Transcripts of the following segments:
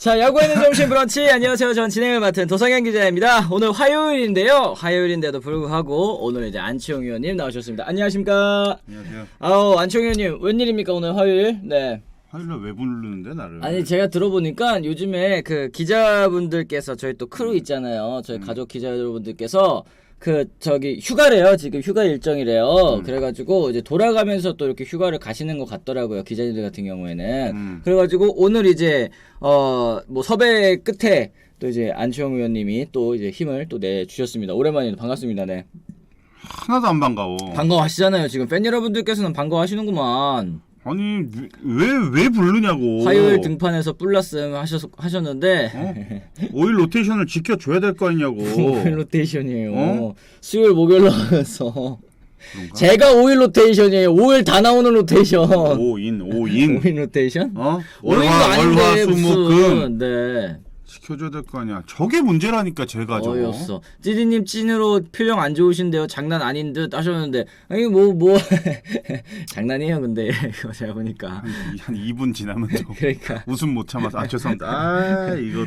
자, 야구에는 점심 브런치. 안녕하세요. 전 진행을 맡은 도성현 기자입니다. 오늘 화요일인데요. 화요일인데도 불구하고 오늘 이제 안치홍 의원님 나오셨습니다. 안녕하십니까? 안녕하세요. 아우, 안치홍 의원님 웬일입니까 오늘 화요일? 네. 화요일에 왜 부르는데 나를? 아니 제가 들어보니까 요즘에 그 기자분들께서 저희 또 크루 있잖아요. 저희 가족 기자 여러분들께서 그 저기 휴가래요. 지금 휴가 일정이래요. 그래가지고 이제 돌아가면서 또 이렇게 휴가를 가시는 것 같더라고요. 기자님들 같은 경우에는. 그래가지고 오늘 이제 뭐 섭외 끝에 또 이제 안치홍 의원님이 또 이제 힘을 또 내주셨습니다. 오랜만에 반갑습니다. 네. 하나도 안 반가워. 반가워하시잖아요. 지금 팬 여러분들께서는 반가워하시는구만. 아니 왜 부르냐고. 화요일 등판에서 뿔났음 하셨는데 오일 로테이션을 지켜줘야 될 거 아니냐고. 오일 로테이션이에요. 수요일 목요일로 하면서 그런가? 제가 오일 로테이션이에요. 5일 다 나오는 로테이션. 5인. 오일 로테이션? 월화 아닌데 수목금 네. 지켜줘야 될 거 아니야. 저게 문제라니까 제가 저거. 어이없어. 찌디님 찐으로 표정 안 좋으신데요. 장난 아닌 듯 하셨는데 아니 뭐 장난이에요. 근데 이거 제가 보니까 한 2분 지나면 또 그러니까 웃음 못 참아서 죄송합니다. 이거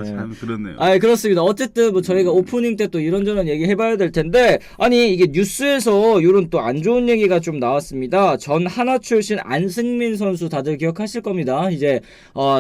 참 그렇네요. 아 그렇습니다. 어쨌든 뭐 저희가 오프닝 때 또 이런저런 얘기 해봐야 될 텐데 아니 이게 뉴스에서 이런 또 안 좋은 얘기가 좀 나왔습니다. 전 하나 출신 안승민 선수 다들 기억하실 겁니다. 이제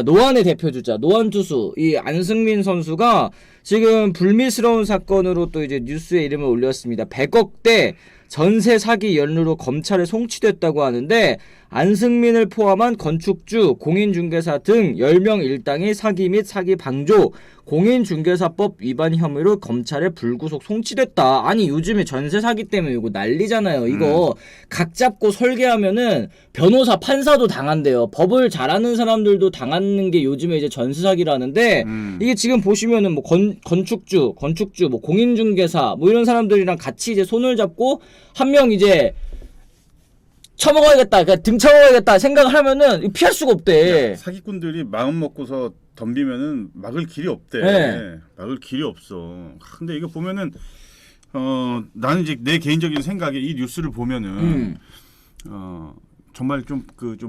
노안의 대표 주자 노안 투수 이 안승민 선수가 지금 불미스러운 사건으로 또 이제 뉴스에 이름을 올렸습니다. 100억대 전세 사기 연루로 검찰에 송치됐다고 하는데 안승민을 포함한 건축주, 공인중개사 등 10명 일당이 사기 및 사기 방조, 공인중개사법 위반 혐의로 검찰에 불구속 송치됐다. 아니 요즘에 전세 사기 때문에 이거 난리잖아요. 이거 각 잡고 설계하면은 변호사, 판사도 당한대요. 법을 잘하는 사람들도 당하는 게 요즘에 이제 전세 사기라는데 이게 지금 보시면은 뭐 건축주, 뭐 공인중개사 뭐 이런 사람들이랑 같이 이제 손을 잡고 한 명 이제 쳐먹어야겠다, 그러니까 등쳐먹어야겠다 생각을 하면은 피할 수가 없대. 사기꾼들이 마음 먹고서 덤비면은 막을 길이 없대. 네. 막을 길이 없어. 근데 이거 보면은 나는 이제 내 개인적인 생각에 이 뉴스를 보면은 정말 좀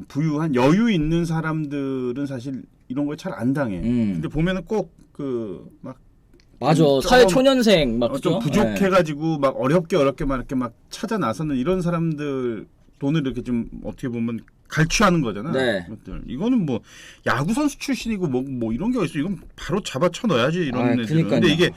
부유한 여유 있는 사람들은 사실 이런 걸 잘 안 당해. 근데 보면은 꼭 막 맞아. 사회 초년생 막 좀 그죠? 부족해가지고 막 어렵게 막 이렇게 막 찾아 나서는 이런 사람들 돈을 이렇게 좀 어떻게 보면 갈취하는 거잖아. 네. 이것들. 이거는 뭐 야구 선수 출신이고 뭐 이런 게 있어. 이건 바로 잡아 쳐 넣어야지 이런 애들은. 근데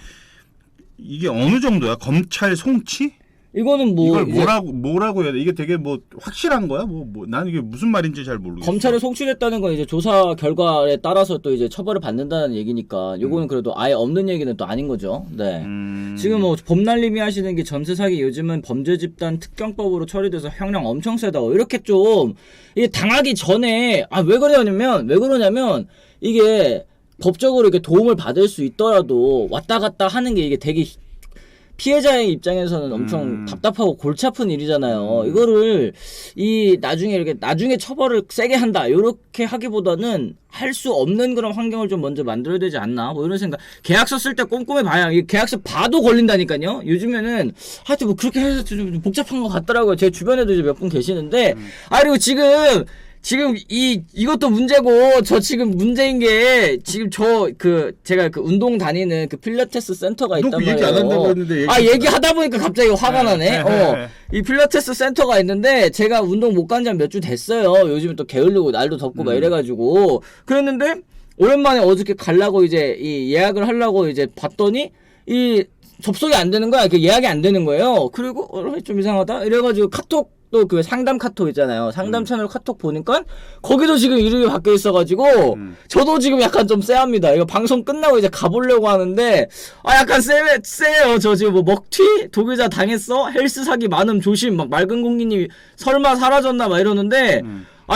이게 어느 정도야? 검찰 송치? 이거는 뭐 이걸 뭐라고 해야 돼? 이게 되게 뭐 확실한 거야? 난 이게 무슨 말인지 잘 모르겠어. 검찰에 송치됐다는 건 이제 조사 결과에 따라서 또 이제 처벌을 받는다는 얘기니까 요거는 그래도 아예 없는 얘기는 또 아닌 거죠. 네. 지금 뭐 법날림이 하시는 게 전세 사기 요즘은 범죄 집단 특경법으로 처리돼서 형량 엄청 세다고 이렇게 좀 이게 당하기 전에 왜 그러냐면 이게 법적으로 이렇게 도움을 받을 수 있더라도 왔다 갔다 하는 게 이게 되게 피해자의 입장에서는 엄청 답답하고 골치 아픈 일이잖아요. 이거를 나중에 처벌을 세게 한다 이렇게 하기보다는 할 수 없는 그런 환경을 좀 먼저 만들어야 되지 않나 뭐 이런 생각. 계약서 쓸 때 꼼꼼히 봐야 계약서 봐도 걸린다니까요. 요즘에는 하여튼 뭐 그렇게 해서 좀 복잡한 것 같더라고요. 제 주변에도 이제 몇 분 계시는데 그리고 지금 이것도 문제고 저 지금 문제인 게 지금 제가 운동 다니는 필라테스 센터가 있단 말이에요. 얘기 안 한다고 했는데 얘기하다 보니까 갑자기 화가 나네. 이 필라테스 센터가 있는데 제가 운동 못 간 지 한 몇 주 됐어요. 요즘에 또 게을르고 날도 덥고 막 이래가지고 그랬는데 오랜만에 어저께 가려고 이제 이 예약을 하려고 이제 봤더니 이 접속이 안 되는 거야. 예약이 안 되는 거예요. 그리고 좀 이상하다 이래가지고 카톡 또 상담 카톡 있잖아요. 상담 채널 카톡 보니까 거기도 지금 이름이 바뀌어 있어가지고 저도 지금 약간 좀 쎄합니다. 이거 방송 끝나고 이제 가보려고 하는데 약간 쎄요. 저 지금 뭐 먹튀? 독일자 당했어? 헬스 사기 많음 조심. 막 맑은 공기님이 설마 사라졌나 막 이러는데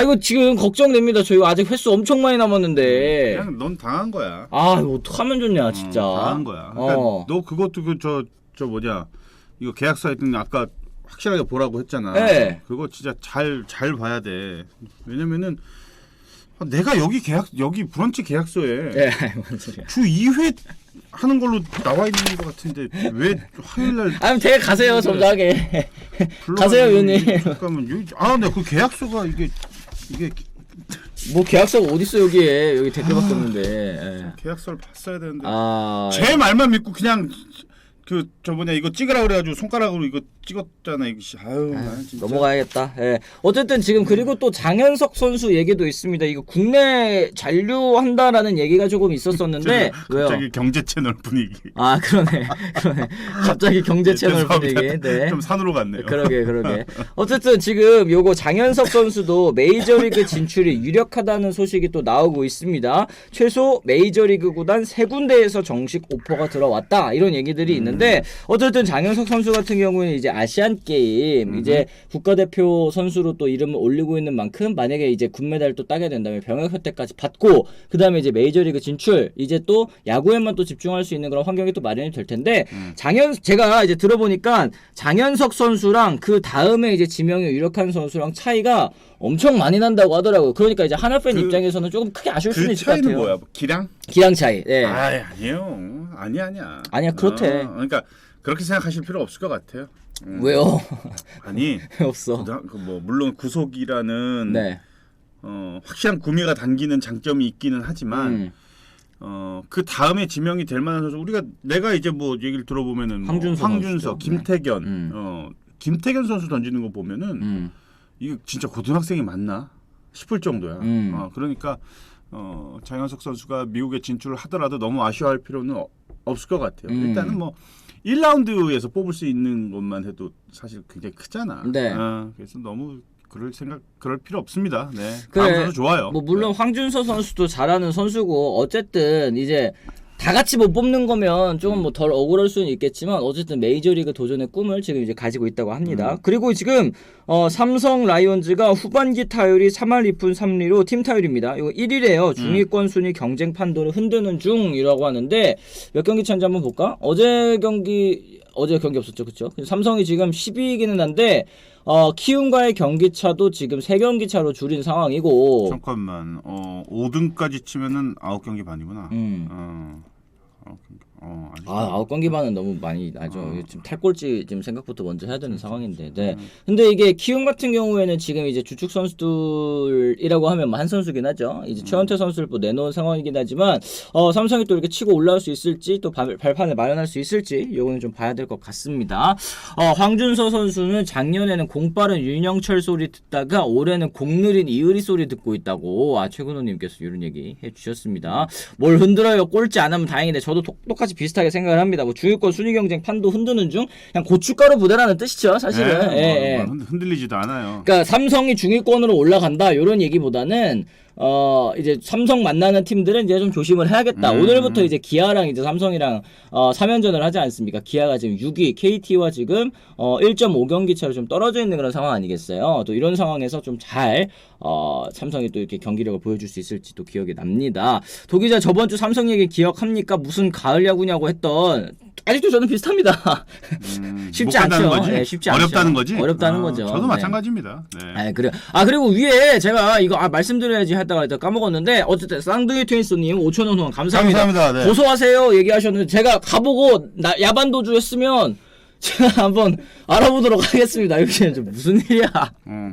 이거 지금 걱정됩니다. 저 이거 아직 횟수 엄청 많이 남았는데. 그냥 넌 당한 거야. 이거 어떡하면 좋냐 진짜. 당한 거야. 그러니까 너 그것도 이거 계약서 했더니 아까 확실하게 보라고 했잖아. 네. 그거 진짜 잘 봐야 돼. 왜냐면은 내가 여기 브런치 계약서에 주 2회 하는 걸로 나와 있는 것 같은데 왜 화요일 날 되게 가세요. 점잖게. 가세요, 위원님. 잠깐만. 근데 그 계약서가 이게 뭐 계약서가 어딨어 여기에. 여기 댓글밖에 없는데. 예. 계약서를 봤어야 되는데. 제 말만 믿고 그냥 저번에 이거 찍으라 그래가지고 손가락으로 이거 찍었잖아. 이거 아유, 난 진짜. 넘어가야겠다. 예. 어쨌든 지금 그리고 또 장현석 선수 얘기도 있습니다. 이거 국내 잔류한다라는 얘기가 조금 있었었는데 왜요? 갑자기 경제 채널 분위기. 아 그러네. 갑자기 경제 채널 분위기. 네. 좀 산으로 갔네요. 그러게. 어쨌든 지금 요거 장현석 선수도 메이저리그 진출이 유력하다는 소식이 또 나오고 있습니다. 최소 메이저리그 구단 3군데에서 정식 오퍼가 들어왔다 이런 얘기들이 있는데. 어쨌든 장현석 선수 같은 경우에는 이제 아시안 게임 이제 국가대표 선수로 또 이름을 올리고 있는 만큼 만약에 이제 금메달 또 따게 된다면 병역 혜택까지 받고 그다음에 이제 메이저리그 진출 이제 또 야구에만 또 집중할 수 있는 그런 환경이 또 마련이 될 텐데 제가 이제 들어보니까 장현석 선수랑 그 다음에 이제 지명이 유력한 선수랑 차이가 엄청 많이 난다고 하더라고요. 그러니까 이제 하나 팬 입장에서는 조금 크게 아쉬울 수는 있을 것 같아요. 차이는 뭐야? 기량 차이. 네. 아니에요. 아니야. 아니야 그렇대. 그러니까 그렇게 생각하실 필요 없을 것 같아요. 왜요? 아니 없어. 뭐 물론 구속이라는 네. 확실한 구미가 당기는 장점이 있기는 하지만 그 다음에 지명이 될 만한 선수 내가 이제 뭐 얘기를 들어보면은 황준서, 김태견, 김태견 선수 던지는 거 보면은 이거 진짜 고등학생이 맞나 싶을 정도야. 그러니까 장현석 선수가 미국에 진출을 하더라도 너무 아쉬워할 필요는 없을 것 같아요. 일단은 뭐 1라운드에서 뽑을 수 있는 것만 해도 사실 굉장히 크잖아. 네. 그래서 너무 그럴 필요 없습니다. 네. 그래. 다음 선수 좋아요. 뭐 물론 황준서 선수도 잘하는 선수고 어쨌든 이제 다 같이 못 뽑는 거면 조금 뭐 덜 억울할 수는 있겠지만 어쨌든 메이저리그 도전의 꿈을 지금 이제 가지고 있다고 합니다. 그리고 지금 삼성 라이온즈가 후반기 타율이 3할 2푼 3리로 팀 타율입니다. 이거 1위래요. 중위권 순위 경쟁 판도를 흔드는 중이라고 하는데 몇 경기 차인지 한번 볼까? 어제 경기 없었죠, 그렇죠? 삼성이 지금 10위이기는 한데 키움과의 경기 차도 지금 3경기 차로 줄인 상황이고. 잠깐만. 5등까지 치면은 9경기 반이구나. 9경기 반은 너무 많이 나죠. 지금 탈꼴찌 지금 생각부터 먼저 해야 되는 상황인데. 네. 근데 이게 키움 같은 경우에는 지금 이제 주축 선수들이라고 하면 한 선수긴 하죠. 이제 최원태 선수를 또 내놓은 상황이긴 하지만 삼성이 또 이렇게 치고 올라올 수 있을지 또 발판을 마련할 수 있을지 요거는 좀 봐야 될 것 같습니다. 황준서 선수는 작년에는 공 빠른 윤영철 소리 듣다가 올해는 공 느린 이의리 소리 듣고 있다고 최근호님께서 이런 얘기 해주셨습니다. 뭘 흔들어요? 꼴찌 안 하면 다행인데 저도 똑같이 비슷하게 생각을 합니다. 뭐 중위권 순위 경쟁 판도 흔드는 중 그냥 고춧가루 부대라는 뜻이죠, 사실은. 네, 흔들리지도 않아요. 그러니까 삼성이 중위권으로 올라간다 이런 얘기보다는 이제 삼성 만나는 팀들은 이제 좀 조심을 해야겠다. 오늘부터 이제 기아랑 이제 삼성이랑 3연전을 하지 않습니까? 기아가 지금 6위, KT와 지금 1.5경기 차로 좀 떨어져 있는 그런 상황 아니겠어요? 또 이런 상황에서 좀 잘 삼성이 또 이렇게 경기력을 보여줄 수 있을지 또 기억이 납니다. 도기자 저번 주 삼성 얘기 기억합니까? 무슨 가을 야구냐고 했던 아직도 저는 비슷합니다. 쉽지 않죠. 거지? 네, 쉽지 어렵다는 않죠. 거지? 어렵다는 거죠. 저도 네. 마찬가지입니다. 네. 그래요. 그리고 위에 제가 이거 말씀드려야지 하다가 까먹었는데 어쨌든 쌍둥이 트윈스님 5,000원 후원 감사합니다. 네. 고소하세요 얘기하셨는데 제가 가보고 야반도주 했으면 제가 한번 알아보도록 하겠습니다. 이게 좀 무슨 일이야?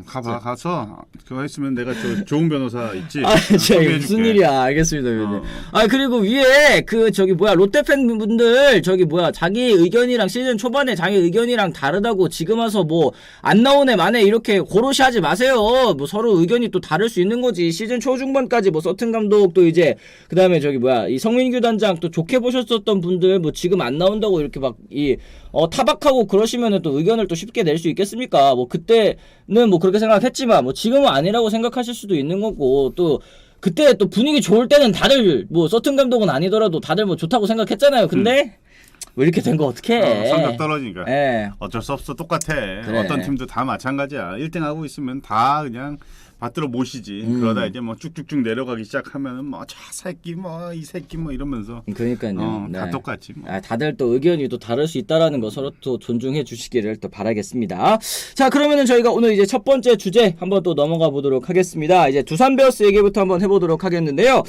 가서 그거 했으면 내가 좋은 변호사 있지. 진짜 무슨 일이야? 알겠습니다. 그리고 위에 롯데 팬분들 자기 의견이랑 시즌 초반에 자기 의견이랑 다르다고 지금 와서 뭐 안 나오네 마네 이렇게 고로시 하지 마세요. 뭐 서로 의견이 또 다를 수 있는 거지. 시즌 초중반까지 뭐 서튼 감독도 이제 그다음에 이 성민규 단장 또 좋게 보셨었던 분들 뭐 지금 안 나온다고 이렇게 막 타박하고 그러시면은 또 의견을 또 쉽게 낼 수 있겠습니까? 뭐 그때는 뭐 그렇게 생각했지만 뭐 지금은 아니라고 생각하실 수도 있는 거고 또 그때 또 분위기 좋을 때는 다들 뭐 서튼 감독은 아니더라도 다들 뭐 좋다고 생각했잖아요. 근데 왜 이렇게 된 거 어떡해? 성적 떨어지니까. 네. 어쩔 수 없어. 똑같아. 그래. 어떤 팀도 다 마찬가지야. 1등 하고 있으면 다 그냥 받들어 모시지. 그러다 이제 뭐 쭉쭉쭉 내려가기 시작하면은 뭐 저 새끼 뭐 이 새끼 뭐 이러면서. 그러니까요. 다 똑같지. 뭐. 다들 또 의견이 또 다를 수 있다라는 거 서로 또 존중해 주시기를 또 바라겠습니다. 자, 그러면은 저희가 오늘 이제 첫 번째 주제 한번 또 넘어가 보도록 하겠습니다. 이제 두산 베어스 얘기부터 한번 해보도록 하겠는데요.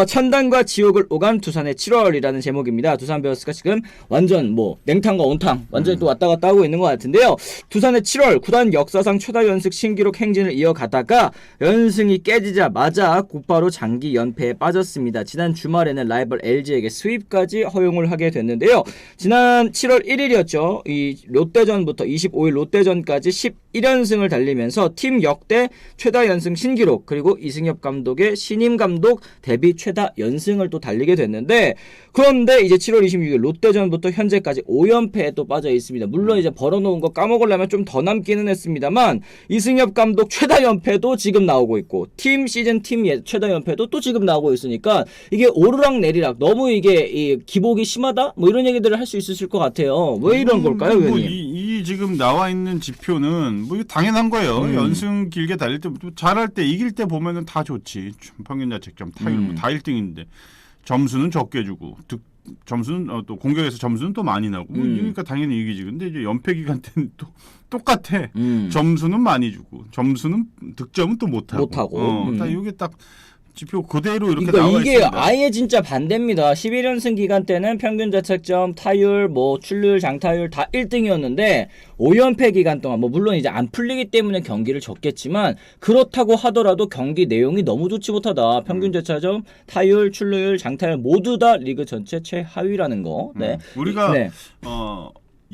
천단과 지옥을 오간 두산의 7월이라는 제목입니다. 두산 베어스가 지금 완전 뭐 냉탕과 온탕 완전히 또 왔다 갔다 하고 있는 것 같은데요. 두산의 7월 구단 역사상 최다 연승 신기록 행진을 이어가다가 연승이 깨지자마자 곧바로 장기 연패에 빠졌습니다. 지난 주말에는 라이벌 LG에게 스윕까지 허용을 하게 됐는데요. 지난 7월 1일이었죠. 이 롯데전부터 25일 롯데전까지 11연승을 달리면서 팀 역대 최다 연승 신기록, 그리고 이승엽 감독의 신임 감독 데뷔 최다 연승을 또 달리게 됐는데, 그런데 이제 7월 26일 롯데전부터 현재까지 5연패에 또 빠져 있습니다. 물론 이제 벌어놓은 거 까먹으려면 좀 더 남기는 했습니다만, 이승엽 감독 최다 연패도 지금 나오고 있고, 팀 시즌 팀 최다 연패도 또 지금 나오고 있으니까 이게 오르락 내리락 너무 이게 이 기복이 심하다? 뭐 이런 얘기들을 할 수 있으실 것 같아요. 왜 이런 걸까요, 뭐 의원님? 이 지금 나와 있는 지표는 뭐 당연한 거예요. 연승 길게 달릴 때 잘할 때 이길 때 보면은 다 좋지. 평균 자책점 타율 뭐 다 1등인데 점수는 적게 주고 점수는 또 공격에서 점수는 또 많이 나고 그러니까 당연히 이기지. 근데 이제 연패 기간 때는 또 똑같아. 점수는 많이 주고 점수는 득점은 또 못하고. 딱 이게 딱 지표 그대로 이렇게 그러니까 나와 이게 있습니다. 아예 진짜 반대입니다. 11연승 기간 때는 평균 자책점, 타율, 뭐 출루율, 장타율 다 1등이었는데 5연패 기간 동안 뭐 물론 이제 안 풀리기 때문에 경기를 졌겠지만, 그렇다고 하더라도 경기 내용이 너무 좋지 못하다. 평균 자책점, 타율, 출루율, 장타율 모두 다 리그 전체 최하위라는 거. 네. 우리가 네.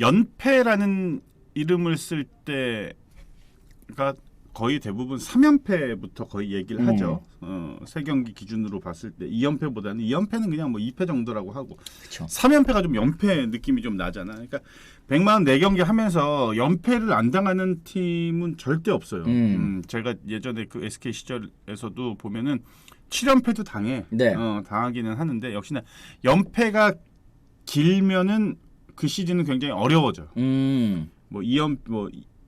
연패라는 이름을 쓸 때가 거의 대부분 3연패부터 거의 얘기를 하죠. 세 경기 기준으로 봤을 때 2연패보다는 2연패는 그냥 뭐 2패 정도라고 하고, 그쵸. 3연패가 좀 연패 느낌이 좀 나잖아. 그러니까 104경기 하면서 연패를 안 당하는 팀은 절대 없어요. 제가 예전에 그 SK 시절에서도 보면은 7연패도 당해. 네. 당하기는 하는데 역시나 연패가 길면은 그 시즌은 굉장히 어려워져. 뭐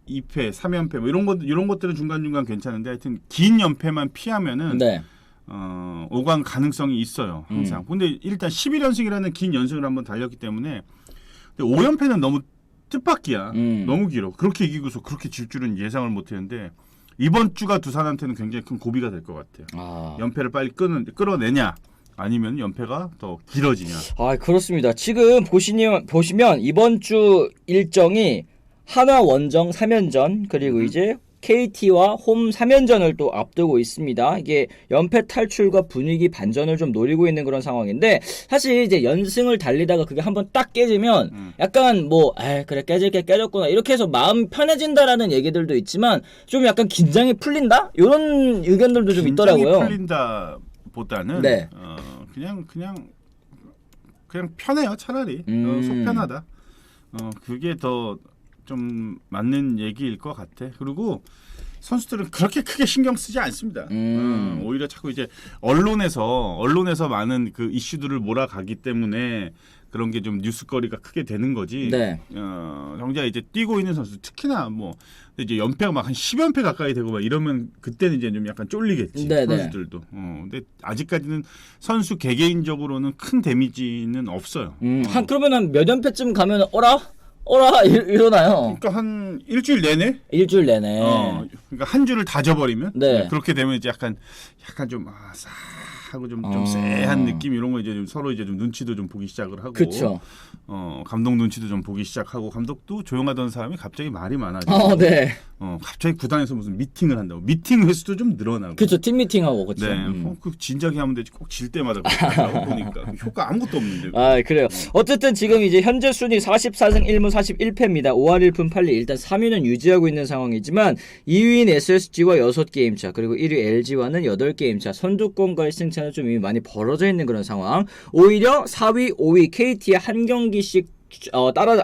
2패, 3연패 뭐 이런 것들은 중간중간 괜찮은데, 하여튼 긴 연패만 피하면은 네. 5강 가능성이 있어요. 항상. 근데 일단 11연승이라는 긴 연승을 한번 달렸기 때문에, 근데 5연패는 너무 뜻밖이야. 너무 길어. 그렇게 이기고서 그렇게 질 줄은 예상을 못 했는데, 이번 주가 두산한테는 굉장히 큰 고비가 될 것 같아요. 연패를 빨리 끌어내냐, 아니면 연패가 더 길어지냐. 그렇습니다. 지금 보시면 이번 주 일정이 하나 원정 3연전, 그리고 이제 KT와 홈 3연전을 또 앞두고 있습니다. 이게 연패 탈출과 분위기 반전을 좀 노리고 있는 그런 상황인데, 사실 이제 연승을 달리다가 그게 한번 딱 깨지면 약간 뭐 그래 깨질 게 깨졌구나 이렇게 해서 마음 편해진다라는 얘기들도 있지만, 좀 약간 긴장이 풀린다? 이런 의견들도 좀 있더라고요. 긴장이 풀린다 보다는 네. 그냥 편해요. 차라리 속 편하다. 그게 더 좀 맞는 얘기일 것 같아. 그리고 선수들은 그렇게 크게 신경 쓰지 않습니다. 오히려 자꾸 이제 언론에서 많은 그 이슈들을 몰아가기 때문에 그런 게 좀 뉴스거리가 크게 되는 거지. 네. 정작 이제 뛰고 있는 선수, 특히나 뭐 이제 연패가 막 한 10연패 가까이 되고 막 이러면 그때는 이제 좀 약간 쫄리겠지. 네네. 선수들도. 근데 아직까지는 선수 개개인적으로는 큰 데미지는 없어요. 그러면 한 몇 연패쯤 가면 이러나요? 그러니까 한 일주일 내내? 일주일 내내. 그러니까 한 주를 다 져버리면? 네. 그렇게 되면 이제 약간 좀 싹 하고 좀 쎄한 느낌 이런 거 이제 좀 서로 이제 좀 눈치도 좀 보기 시작을 하고. 그쵸. 감독 눈치도 좀 보기 시작하고, 감독도 조용하던 사람이 갑자기 말이 많아지고. 네. 갑자기 구단에서 무슨 미팅을 한다고. 미팅 횟수도 좀 늘어나고. 그쵸. 팀 미팅하고, 그쵸. 네. 그 진작에 하면 되지. 꼭 질 때마다 그렇게 보니까 효과 아무것도 없는데. 그래요. 어쨌든 지금 이제 현재 순위 44승 1무 41패입니다. 5할 1푼 8리. 일단 3위는 유지하고 있는 상황이지만 2위인 SSG와 6게임 차, 그리고 1위 LG와는 8게임 차, 선두권과의 승차는 좀 이미 많이 벌어져 있는 그런 상황. 오히려 4위, 5위 KT에 한 경기씩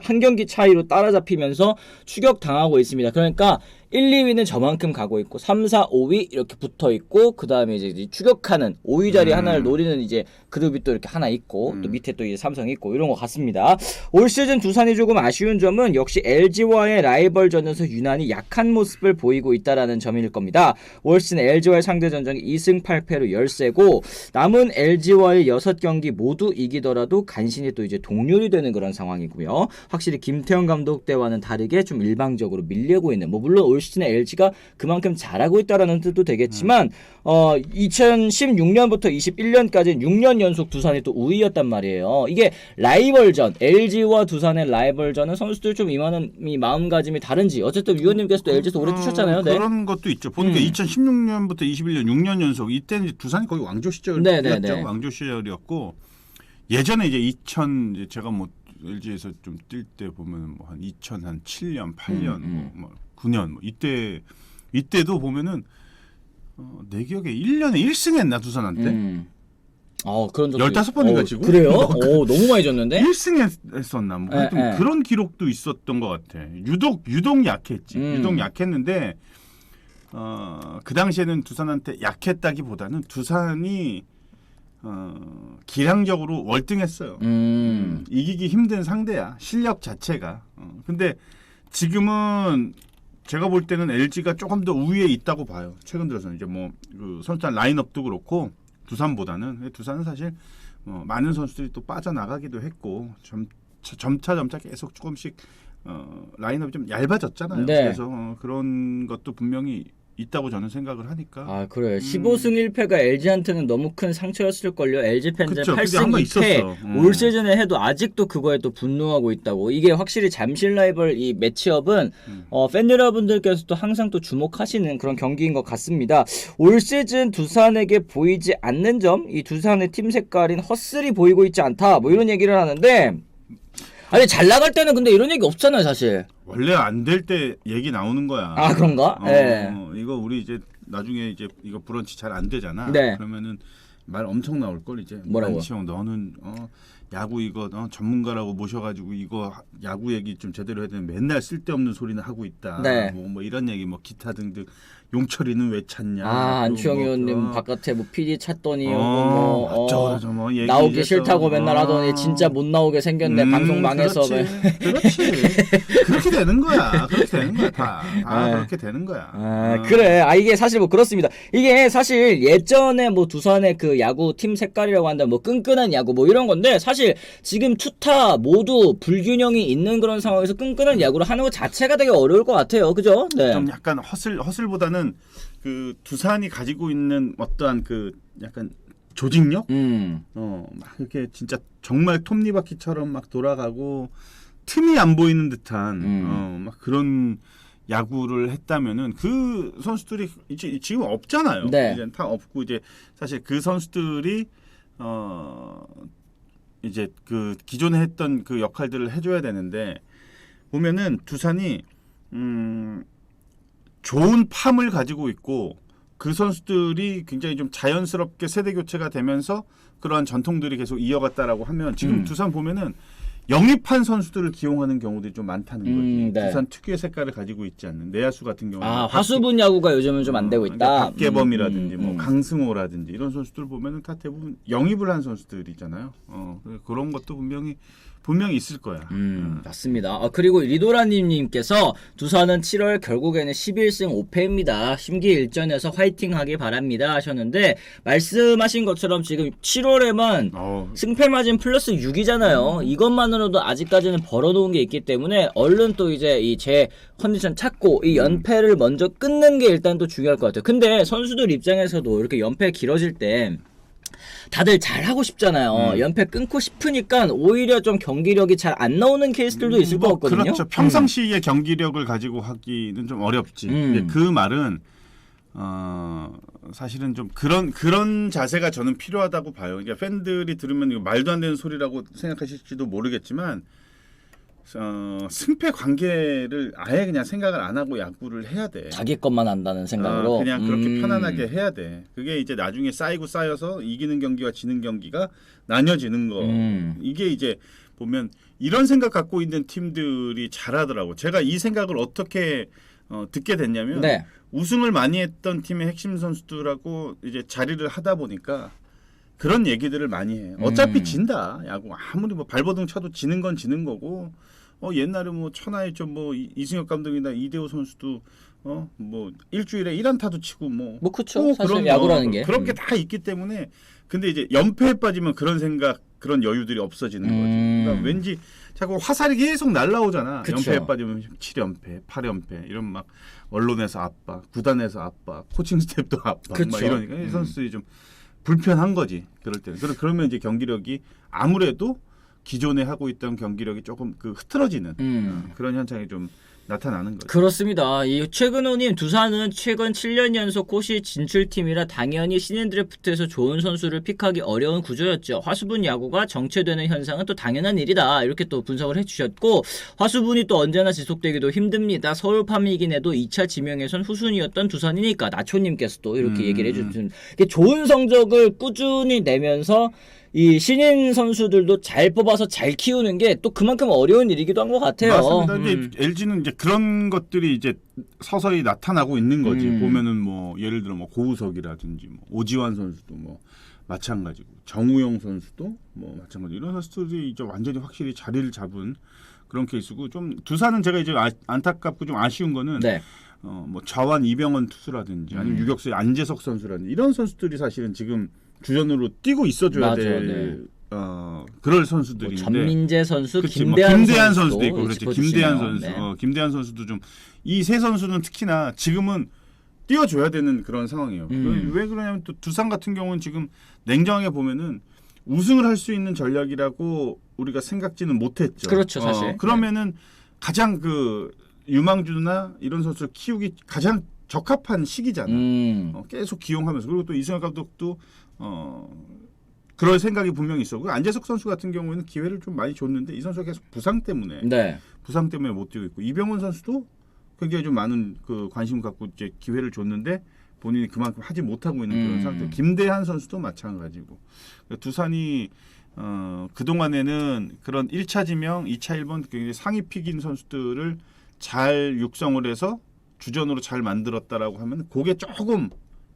한 경기 차이로 따라잡히면서 추격당하고 있습니다. 그러니까 1, 2위는 저만큼 가고 있고 3, 4, 5위 이렇게 붙어 있고, 그 다음에 이제 추격하는 5위 자리 하나를 노리는 이제 그룹이 또 이렇게 하나 있고, 또 밑에 또 이제 삼성이 있고 이런 것 같습니다. 올 시즌 두산이 조금 아쉬운 점은 역시 LG와의 라이벌전에서 유난히 약한 모습을 보이고 있다라는 점일 겁니다. 올 시즌 LG와의 상대 전적이 2승 8패로 열세고, 남은 LG와의 6경기 모두 이기더라도 간신히 또 이제 동률이 되는 그런 상황이고요. 확실히 김태형 감독 때와는 다르게 좀 일방적으로 밀리고 있는, 뭐 물론 올 올 시즌에 LG가 그만큼 잘하고 있다라는 뜻도 되겠지만 2016년부터 21년까지 6년 연속 두산이 또 우위였단 말이에요. 이게 라이벌전, LG와 두산의 라이벌전은 선수들 좀 임하는 이 마음가짐이 다른지 어쨌든 위원님께서 또 LG에서 오래 뛰셨잖아요. 네. 그런 것도 있죠. 보니까 2016년부터 21년 6년 연속 이때는 이제 두산이 거의 왕조 시절이었죠. 왕조 시절이었고 예전에 이제 제가 뭐 LG에서 좀 뛸 때 보면 뭐 한 2007년, 8년, 뭐 9년 뭐 이때도 보면은 내 기억에 1년에 1승했나 두산한테. 그런 적도 15번인가 지고? 그래요? 너무 많이 졌는데? 1승했었나? 뭐 하여튼 그런 기록도 있었던 것 같아. 유독 약했지. 유독 약했는데 그 당시에는 두산한테 약했다기보다는 두산이 기량적으로 월등했어요. 이기기 힘든 상대야. 실력 자체가. 근데 지금은 제가 볼 때는 LG가 조금 더 우위에 있다고 봐요. 최근 들어서는 이제 뭐 그 선수단 라인업도 그렇고 두산보다는 두산은 사실 많은 선수들이 또 빠져나가기도 했고 점차 계속 조금씩 라인업이 좀 얇아졌잖아요. 네. 그래서 그런 것도 분명히 있다고 저는 생각을 하니까. 그래요. 15승 1패가 LG한테는 너무 큰 상처였을걸요. LG 팬들 그쵸, 8승 2패 올 시즌에 해도 아직도 그거에 또 분노하고 있다고. 이게 확실히 잠실 라이벌 이 매치업은 팬 여러분들께서도 항상 또 주목하시는 그런 경기인 것 같습니다. 올 시즌 두산에게 보이지 않는 점, 이 두산의 팀 색깔인 헛슬이 보이고 있지 않다. 뭐 이런 얘기를 하는데 아니 잘 나갈 때는 근데 이런 얘기 없잖아요, 사실. 원래 안 될 때 얘기 나오는 거야. 그런가? 네. 이거 우리 이제 나중에 이제 이거 브런치 잘 안 되잖아. 네. 그러면은 말 엄청 나올 걸 이제. 뭐라고? 안치홍 너는 야구 이거 전문가라고 모셔가지고 이거 야구 얘기 좀 제대로 해야 되는 맨날 쓸데없는 소리는 하고 있다. 네. 뭐 이런 얘기 뭐 기타 등등. 용철이는 왜 찾냐? 안치홍 의원님 바깥에 뭐 PD 찾더니 어쩌고저쩌고 뭐 나오기 싫다고 맨날 하더니 진짜 못 나오게 생겼네. 방송 망해서. 그렇지. 그렇게 되는 거야. 다 그렇게 되는 거야. 그래. 이게 사실 뭐 그렇습니다. 이게 사실 예전에 뭐 두산의 그 야구 팀 색깔이라고 한다면 뭐 끈끈한 야구 뭐 이런 건데 사실 지금 투타 모두 불균형이 있는 그런 상황에서 끈끈한 야구를 하는 것 자체가 되게 어려울 것 같아요. 그죠? 네. 좀 약간 허슬보다는 그 두산이 가지고 있는 어떠한 그 약간 조직력, 막 이렇게 진짜 정말 톱니바퀴처럼 막 돌아가고 틈이 안 보이는 듯한 막 그런 야구를 했다면은 그 선수들이 이제 지금 없잖아요. 네. 이제 다 없고 이제 사실 그 선수들이 이제 그 기존에 했던 그 역할들을 해줘야 되는데 보면은 두산이 좋은 팜을 가지고 있고 그 선수들이 굉장히 좀 자연스럽게 세대 교체가 되면서 그러한 전통들이 계속 이어갔다라고 하면 지금 두산 보면은 영입한 선수들을 기용하는 경우들이 좀 많다는 거지. 네. 두산 특유의 색깔을 가지고 있지 않는 내야수 같은 경우는 화수분 야구가 요즘은 좀 안 되고 있다. 그러니까 박계범이라든지 뭐 강승호라든지 이런 선수들 보면은 다 대부분 영입을 한 선수들이잖아요. 그런 것도 분명히 있을 거야. 맞습니다. 그리고 리도라님께서 두산은 7월 결국에는 11승 5패입니다. 심기일전에서 화이팅 하길 바랍니다 하셨는데 말씀하신 것처럼 지금 7월에만 승패 마진 플러스 6이잖아요. 이것만으로도 아직까지는 벌어놓은 게 있기 때문에 얼른 또 이제 이 제 컨디션 찾고 이 연패를 먼저 끊는 게 일단 또 중요할 것 같아요. 근데 선수들 입장에서도 이렇게 연패 길어질 때 다들 잘하고 싶잖아요. 연패 끊고 싶으니까 오히려 좀 경기력이 잘 안 나오는 케이스들도 있을 것 같거든요. 그렇죠. 평상시의 경기력을 가지고 하기는 좀 어렵지. 근데 그 말은 사실은 좀 그런 자세가 저는 필요하다고 봐요. 그러니까 팬들이 들으면 이거 말도 안 되는 소리라고 생각하실지도 모르겠지만 승패 관계를 아예 그냥 생각을 안 하고 야구를 해야 돼. 자기 것만 안다는 생각으로. 그냥 그렇게 편안하게 해야 돼. 그게 이제 나중에 쌓여서 이기는 경기와 지는 경기가 나뉘어지는 거. 이게 이제 보면 이런 생각 갖고 있는 팀들이 잘하더라고. 제가 이 생각을 어떻게 듣게 됐냐면 네. 우승을 많이 했던 팀의 핵심 선수들하고 이제 자리를 하다 보니까 그런 얘기들을 많이 해. 어차피 진다. 야구 아무리 뭐 발버둥 쳐도 지는 건 지는 거고. 옛날에 뭐 천하의 좀 뭐 이승엽 감독이나 이대호 선수도 뭐 일주일에 1안타도 치고 뭐 그쵸. 사실 야구라는 게 그런 게 다 있기 때문에 근데 이제 연패에 빠지면 그런 생각 그런 여유들이 없어지는 거지. 그러니까 왠지 자꾸 화살이 계속 날라오잖아. 그쵸. 연패에 빠지면 7연패, 8연패 이런 막 언론에서 압박, 구단에서 압박, 코칭 스태프도 압박 그쵸. 막 이러니까 이 선수들이 좀 불편한 거지. 그럴 때는. 그러면 이제 경기력이 아무래도 기존에 하고 있던 경기력이 조금 그 흐트러지는 그런 현상이 좀 나타나는 거죠. 그렇습니다. 이 최근호님 두산은 최근 7년 연속 코시 진출팀이라 당연히 신인 드래프트에서 좋은 선수를 픽하기 어려운 구조였죠. 화수분 야구가 정체되는 현상은 또 당연한 일이다. 이렇게 또 분석을 해주셨고 화수분이 또 언제나 지속되기도 힘듭니다. 서울 파미이긴 해도 2차 지명에선 후순위였던 두산이니까 나초님께서 또 이렇게 얘기를 해주신 좋은 성적을 꾸준히 내면서 이 신인 선수들도 잘 뽑아서 잘 키우는 게 또 그만큼 어려운 일이기도 한 것 같아요. 맞습니다. 이제 LG는 이제 그런 것들이 이제 서서히 나타나고 있는 거지. 보면은 뭐 예를 들어 뭐 고우석이라든지 뭐 오지환 선수도 뭐 마찬가지고 정우영 선수도 뭐 마찬가지. 이런 선수들이 이제 완전히 확실히 자리를 잡은 그런 케이스고 좀 두산은 제가 이제 안타깝고 좀 아쉬운 거는 네. 뭐 좌완 이병헌 투수라든지 아니면 유격수의 안재석 선수라든지 이런 선수들이 사실은 지금 주전으로 뛰고 있어줘야 맞아, 될 그럴 선수들인데 뭐 전민재 선수, 그치, 김대한 선수도 있고 그렇지. 김대한 선수, 네. 김대한 선수도 좀 이 세 선수는 특히나 지금은 뛰어줘야 되는 그런 상황이에요. 왜 그러냐면 또 두산 같은 경우는 지금 냉정하게 보면은 우승을 할 수 있는 전략이라고 우리가 생각지는 못했죠. 그렇죠, 사실. 그러면은 가장 그 유망주나 이런 선수를 키우기 가장 적합한 시기잖아. 계속 기용하면서 그리고 또 이승엽 감독도 그럴 생각이 분명히 있어. 안재석 선수 같은 경우에는 기회를 좀 많이 줬는데 이 선수가 계속 부상 때문에 못 뛰고 있고 이병헌 선수도 굉장히 좀 많은 그 관심을 갖고 이제 기회를 줬는데 본인이 그만큼 하지 못하고 있는 그런 상태. 김대한 선수도 마찬가지고 두산이 그 동안에는 그런 1차 지명, 2차 1번 굉장히 상위 픽인 선수들을 잘 육성을 해서 주전으로 잘 만들었다라고 하면 그게 조금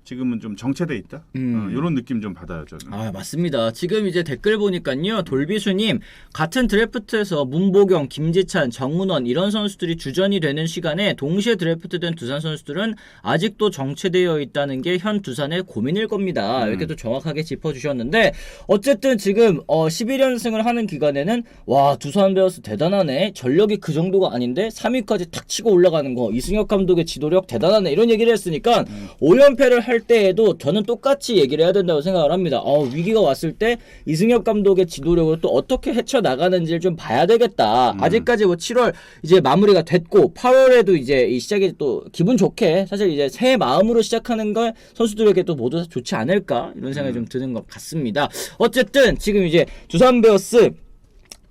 지금은 좀 정체돼 있다. 이런 느낌 좀 받아요 저는. 아 맞습니다. 지금 이제 댓글 보니까요. 돌비수님 같은 드래프트에서 문보경, 김지찬, 정문원 이런 선수들이 주전이 되는 시간에 동시에 드래프트된 두산 선수들은 아직도 정체되어 있다는 게 현 두산의 고민일 겁니다. 이렇게 또 정확하게 짚어주셨는데 어쨌든 지금 11연승을 하는 기간에는 와 두산 베어스 대단하네. 전력이 그 정도가 아닌데 3위까지 탁 치고 올라가는 거 이승엽 감독의 지도력 대단하네. 이런 얘기를 했으니까 5연패를 할 때에도 저는 똑같이 얘기를 해야 된다고 생각을 합니다. 위기가 왔을 때 이승엽 감독의 지도력을 또 어떻게 헤쳐나가는지를 좀 봐야 되겠다. 아직까지 뭐 7월 이제 마무리가 됐고 8월에도 이제 이 시작이 또 기분 좋게 사실 이제 새 마음으로 시작하는 걸 선수들에게 또 모두 다 좋지 않을까 이런 생각이 좀 드는 것 같습니다. 어쨌든 지금 이제 두산 베어스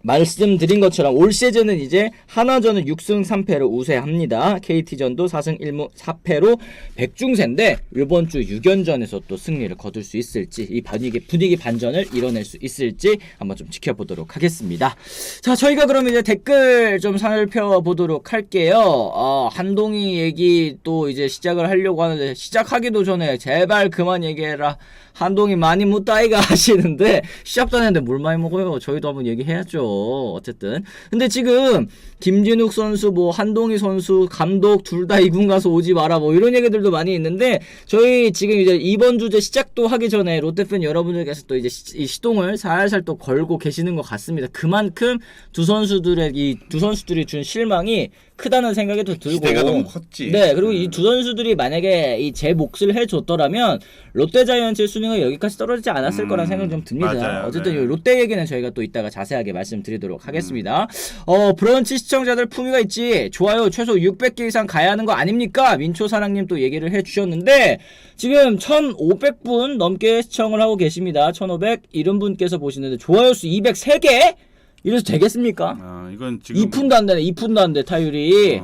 말씀드린 것처럼 올 시즌은 이제 한화전은 6승 3패로 우세합니다. KT전도 4승 1무 4패로 백중세인데 이번 주 6연전에서 또 승리를 거둘 수 있을지 이 분위기 반전을 이뤄낼 수 있을지 한번 좀 지켜보도록 하겠습니다. 자 저희가 그럼 이제 댓글 좀 살펴보도록 할게요. 한동희 얘기 또 이제 시작을 하려고 하는데 시작하기도 전에 제발 그만 얘기해라. 한동희 많이 묻다이가 하시는데 시작도 안 했는데 물 많이 먹어요. 저희도 한번 얘기해야죠. 어쨌든 근데 지금 김진욱 선수 뭐 한동희 선수 감독 둘 다 이군 가서 오지 마라 뭐 이런 얘기들도 많이 있는데 저희 지금 이제 이번 주제 시작도 하기 전에 롯데팬 여러분들께서 또 이제 이 시동을 살살 또 걸고 계시는 것 같습니다. 그만큼 두 선수들이 준 실망이 크다는 생각이 또 들고 기대가 너무 컸지. 네 그리고 이 두 선수들이 만약에 이 제 몫을 해줬더라면 롯데자이언츠의 순위가 여기까지 떨어지지 않았을 거라는 생각이 좀 듭니다. 맞아요. 어쨌든 네. 이 롯데 얘기는 저희가 또 이따가 자세하게 말씀드리도록 하겠습니다. 브런치 시청자들 품위가 있지 좋아요 최소 600개 이상 가야 하는 거 아닙니까? 민초사랑님 또 얘기를 해주셨는데 지금 1500분 넘게 시청을 하고 계십니다. 1570분께서 보시는데 좋아요 수 203개? 이래서 되겠습니까? 이건 지금 2푼도 안 되네. 2푼도 안 돼 타율이.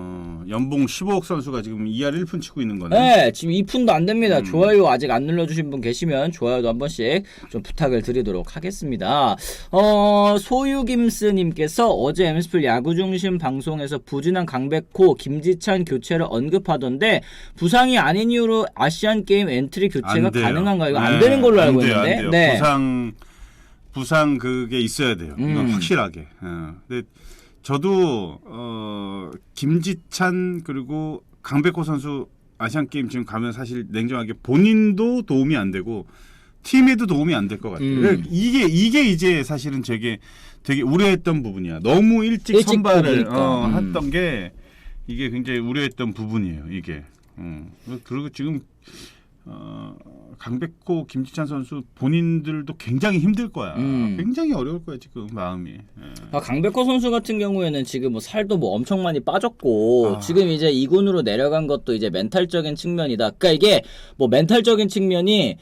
연봉 15억 선수가 지금 2할 1푼 치고 있는 거네. 네, 지금 2푼도 안 됩니다. 좋아요 아직 안 눌러주신 분 계시면 좋아요도 한 번씩 좀 부탁을 드리도록 하겠습니다. 소유김스님께서 어제 엠스플 야구중심 방송에서 부진한 강백호, 김지찬 교체를 언급하던데 부상이 아닌 이유로 아시안게임 엔트리 교체가 가능한가요? 이거 안 되는 걸로 알고 있는데. 안 돼요. 네. 부상 그게 있어야 돼요. 이건 확실하게. 근데 저도 김지찬 그리고 강백호 선수 아시안 게임 지금 가면 사실 냉정하게 본인도 도움이 안 되고 팀에도 도움이 안 될 것 같아요. 이게 이제 사실은 되게 우려했던 부분이야. 너무 일찍 선발을 했던 게 이게 굉장히 우려했던 부분이에요. 이게. 그리고 지금 강백호, 김지찬 선수 본인들도 굉장히 힘들 거야. 굉장히 어려울 거야 지금 마음이. 강백호 선수 같은 경우에는 지금 뭐 살도 뭐 엄청 많이 빠졌고 지금 이제 2군으로 내려간 것도 이제 멘탈적인 측면이다. 그러니까 이게 뭐 멘탈적인 측면이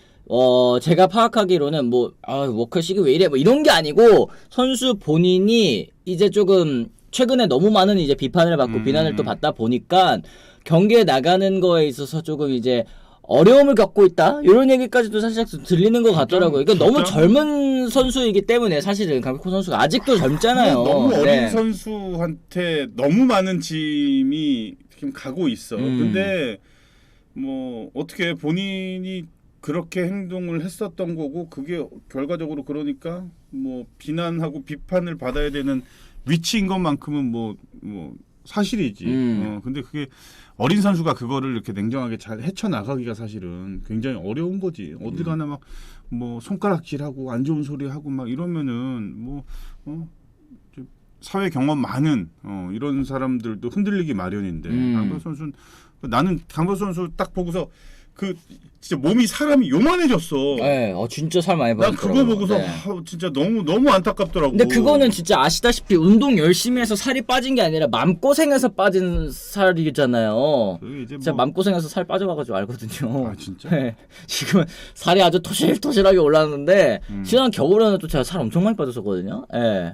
제가 파악하기로는 뭐 워커식이 왜 이래 뭐 이런 게 아니고 선수 본인이 이제 조금 최근에 너무 많은 이제 비판을 받고 비난을 또 받다 보니까 경기에 나가는 거에 있어서 조금 이제 어려움을 겪고 있다 이런 얘기까지도 사실 들리는 것 같더라고요. 그러니까 너무 젊은 선수이기 때문에 사실은 강백호 선수가 아직도 젊잖아요. 너무 어린 선수한테 너무 많은 짐이 지금 가고 있어. 근데 뭐 어떻게 본인이 그렇게 행동을 했었던 거고 그게 결과적으로 그러니까 뭐 비난하고 비판을 받아야 되는 위치인 것만큼은 뭐 사실이지. 근데 그게 어린 선수가 그거를 이렇게 냉정하게 잘 헤쳐나가기가 사실은 굉장히 어려운 거지. 어디 가나 막 뭐 손가락질하고 안 좋은 소리 하고 막 이러면은 사회 경험 많은 이런 사람들도 흔들리기 마련인데 강백호 선수는 나는 강백호 선수 딱 보고서 진짜 몸이 사람이 요만해졌어. 네, 진짜 살 많이 난 빠졌더라고요. 그거 보고서 진짜 너무 안타깝더라고. 근데 그거는 진짜 아시다시피 운동 열심히 해서 살이 빠진 게 아니라 맘고생해서 빠진 살이잖아요. 이제 진짜 맘고생해서 살 빠져가지고 알거든요. 아 진짜? 네. 지금 살이 아주 토실토실하게 올랐는데 지난 겨울에는 또 제가 살 엄청 많이 빠졌었거든요. 네.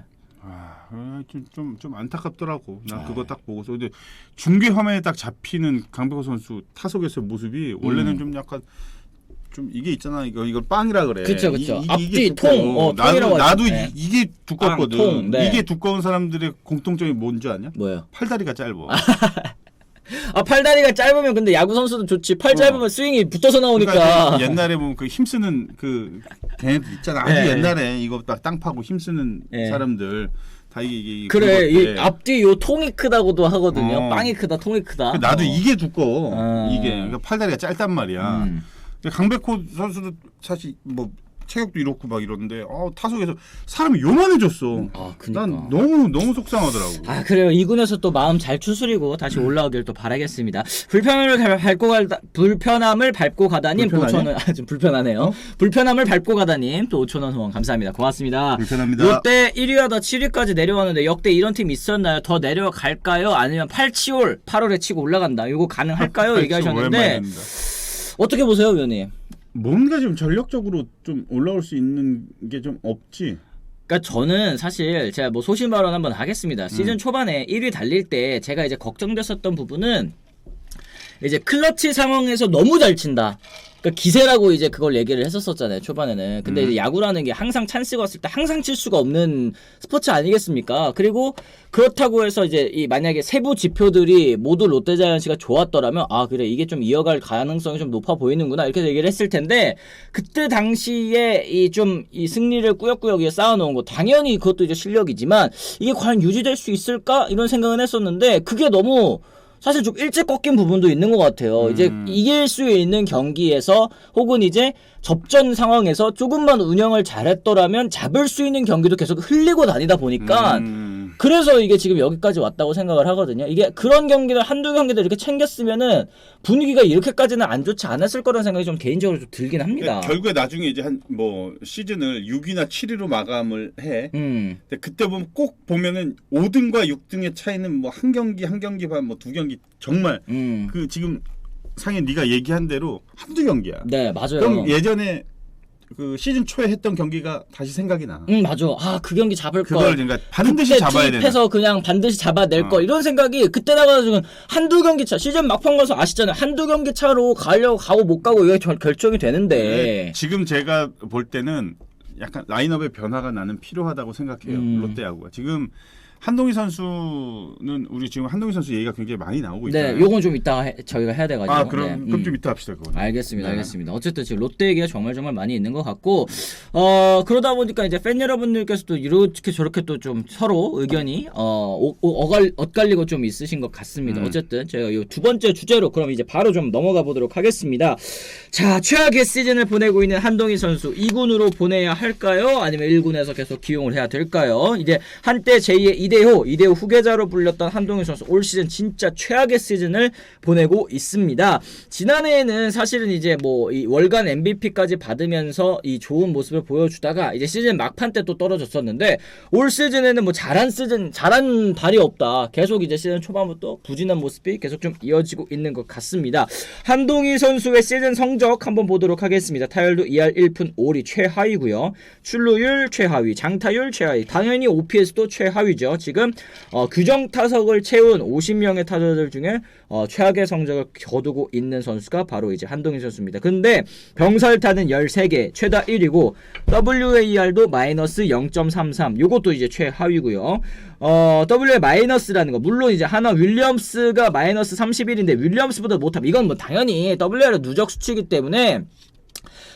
좀 안타깝더라고. 나 그거 딱 보고서. 근데 중계 화면에 딱 잡히는 강백호 선수 타석에서의 모습이 원래는 좀 약간 좀 이게 있잖아. 이걸 빵이라 그래. 그쵸. 앞뒤 이게 통. 나도 네. 이게 두껍거든. 통, 네. 이게 두꺼운 사람들의 공통점이 뭔지 아냐? 뭐요? 팔다리가 짧아. 팔다리가 짧으면 근데 야구 선수도 좋지. 팔 짧으면 스윙이 붙어서 나오니까. 그러니까 옛날에 보면 그 힘쓰는 걔네들 있잖아. 아주 네. 옛날에 이거 딱 땅 파고 힘쓰는 사람들. 다 이게 그래 이 앞뒤 요 통이 크다고도 하거든요. 빵이 크다, 통이 크다. 나도 이게 두꺼워. 이게 그러니까 팔다리가 짧단 말이야. 근데 강백호 선수도 사실 뭐 체격도 이렇고 막 이러는데 타석에서 사람이 요만해졌어. 그러니까. 난 너무 속상하더라고. 그래요. 2군에서 또 마음 잘 추스리고 다시 올라오길 또 바라겠습니다. 불편함을 밟고 가다님 또 5,000원. 좀 불편하네요. 불편함을 밟고 가다님 또 5,000원 후원 감사합니다. 고맙습니다. 불편합니다. 롯데 1위하다 7위까지 내려왔는데 역대 이런 팀 있었나요? 더 내려갈까요? 아니면 8월에 치고 올라간다. 이거 가능할까요? 얘기하셨는데 어떻게 보세요, 위원님? 뭔가 좀 전력적으로 좀 올라올 수 있는 게 좀 없지. 그러니까 저는 사실 제가 뭐 소신 발언 한번 하겠습니다. 시즌 초반에 1위 달릴 때 제가 이제 걱정됐었던 부분은 이제 클러치 상황에서 너무 잘 친다. 그러니까 기세라고 이제 그걸 얘기를 했었잖아요, 초반에는. 근데 이제 야구라는 게 항상 찬스가 왔을 때 항상 칠 수가 없는 스포츠 아니겠습니까? 그리고 그렇다고 해서 이제 만약에 세부 지표들이 모두 롯데자이언츠가 좋았더라면 그래 이게 좀 이어갈 가능성이 좀 높아 보이는구나 이렇게 얘기를 했을 텐데 그때 당시에 이 승리를 꾸역꾸역 쌓아놓은 거 당연히 그것도 이제 실력이지만 이게 과연 유지될 수 있을까 이런 생각은 했었는데 그게 너무 사실 좀 일찍 꺾인 부분도 있는 것 같아요. 이제 이길 수 있는 경기에서 혹은 이제 접전 상황에서 조금만 운영을 잘했더라면 잡을 수 있는 경기도 계속 흘리고 다니다 보니까 그래서 이게 지금 여기까지 왔다고 생각을 하거든요. 이게 그런 경기들 한두 경기들 이렇게 챙겼으면은 분위기가 이렇게까지는 안 좋지 않았을 거라는 생각이 좀 개인적으로 좀 들긴 합니다. 결국에 나중에 이제 시즌을 6위나 7위로 마감을 해. 근데 그때 보면 꼭 보면은 5등과 6등의 차이는 뭐 한 경기 반 뭐 두 경기 정말 그 지금 상해 네가 얘기한 대로 한두 경기야. 네, 맞아요. 그럼 예전에 그 시즌 초에 했던 경기가 다시 생각이 나. 맞아. 그 경기 잡을 거. 그걸 그러니까 반드시 잡아야 되는. 투입해서 그냥 반드시 잡아낼 거 이런 생각이 그때 나가서 한두 경기 차 시즌 막판 가서 아시잖아요. 한두 경기 차로 가려고 가고 못 가고 이게 결정이 되는데. 지금 제가 볼 때는 약간 라인업의 변화가 나는 필요하다고 생각해요. 롯데야구가 지금 한동희 선수는 우리 지금 한동희 선수 얘기가 굉장히 많이 나오고 있잖아요. 네, 요건 좀 이따 저희가 해야 돼가지고. 그럼 좀 이따 합시다 그거. 알겠습니다, 알겠습니다. 어쨌든 지금 롯데 얘기가 정말 많이 있는 것 같고, 그러다 보니까 이제 팬 여러분들께서도 이렇게 저렇게 또 좀 서로 의견이 엇갈리고 좀 있으신 것 같습니다. 어쨌든 제가 이 두 번째 주제로 그럼 이제 바로 좀 넘어가 보도록 하겠습니다. 자, 최악의 시즌을 보내고 있는 한동희 선수 2군으로 보내야 할까요? 아니면 1군에서 계속 기용을 해야 될까요? 이제 한때 제2의 이대호 후계자로 불렸던 한동희 선수 올 시즌 진짜 최악의 시즌을 보내고 있습니다. 지난해에는 사실은 이제 뭐 이 월간 MVP까지 받으면서 이 좋은 모습을 보여주다가 이제 시즌 막판 때 또 떨어졌었는데 올 시즌에는 뭐 잘한 달이 없다. 계속 이제 시즌 초반부터 부진한 모습이 계속 좀 이어지고 있는 것 같습니다. 한동희 선수의 시즌 성적 한번 보도록 하겠습니다. 타율도 2할 1푼 5리 최하위고요. 출루율 최하위, 장타율 최하위, 당연히 OPS도 최하위죠. 지금 규정 타석을 채운 50명의 타자들 중에 최악의 성적을 거두고 있는 선수가 바로 이제 한동희 선수입니다. 근데 병살타는 13개, 최다 1위고 WAR도 마이너스 0.33, 요것도 이제 최하위고요. WA 마이너스라는 거, 물론 이제 하나 윌리엄스가 마이너스 31인데 윌리엄스보다 못하면 이건 뭐 당연히 WAR은 누적 수치이기 때문에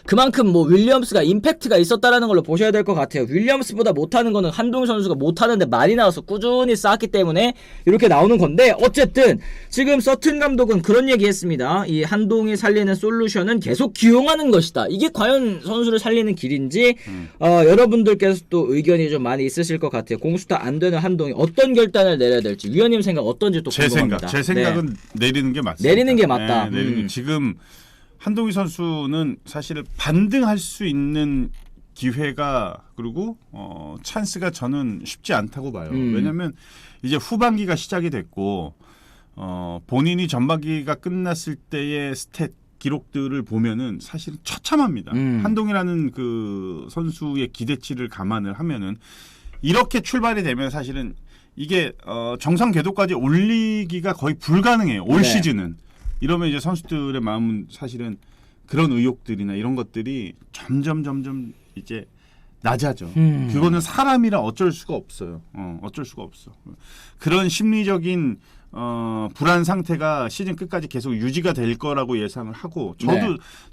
그만큼 뭐 윌리엄스가 임팩트가 있었다라는 걸로 보셔야 될 것 같아요. 윌리엄스보다 못하는 거는 한동희 선수가 못하는데 많이 나와서 꾸준히 쌓았기 때문에 이렇게 나오는 건데, 어쨌든 지금 서튼 감독은 그런 얘기 했습니다. 이 한동희 살리는 솔루션은 계속 기용하는 것이다. 이게 과연 선수를 살리는 길인지 여러분들께서 또 의견이 좀 많이 있으실 것 같아요. 공수타 안 되는 한동희 어떤 결단을 내려야 될지, 위원님 생각 어떤지 또 궁금합니다. 제 생각은 내리는 게 맞습니다. 내리는 게 맞다. 지금 한동희 선수는 사실 반등할 수 있는 기회가 그리고 찬스가 저는 쉽지 않다고 봐요. 왜냐하면 이제 후반기가 시작이 됐고 본인이 전반기가 끝났을 때의 스탯 기록들을 보면은 사실 처참합니다. 한동희라는 그 선수의 기대치를 감안을 하면은 이렇게 출발이 되면 사실은 이게 정상 궤도까지 올리기가 거의 불가능해요. 올 시즌은. 이러면 이제 선수들의 마음은 사실은 그런 의욕들이나 이런 것들이 점점 이제 낮아져. 그거는 사람이라 어쩔 수가 없어요. 어쩔 수가 없어. 그런 심리적인 불안 상태가 시즌 끝까지 계속 유지가 될 거라고 예상을 하고,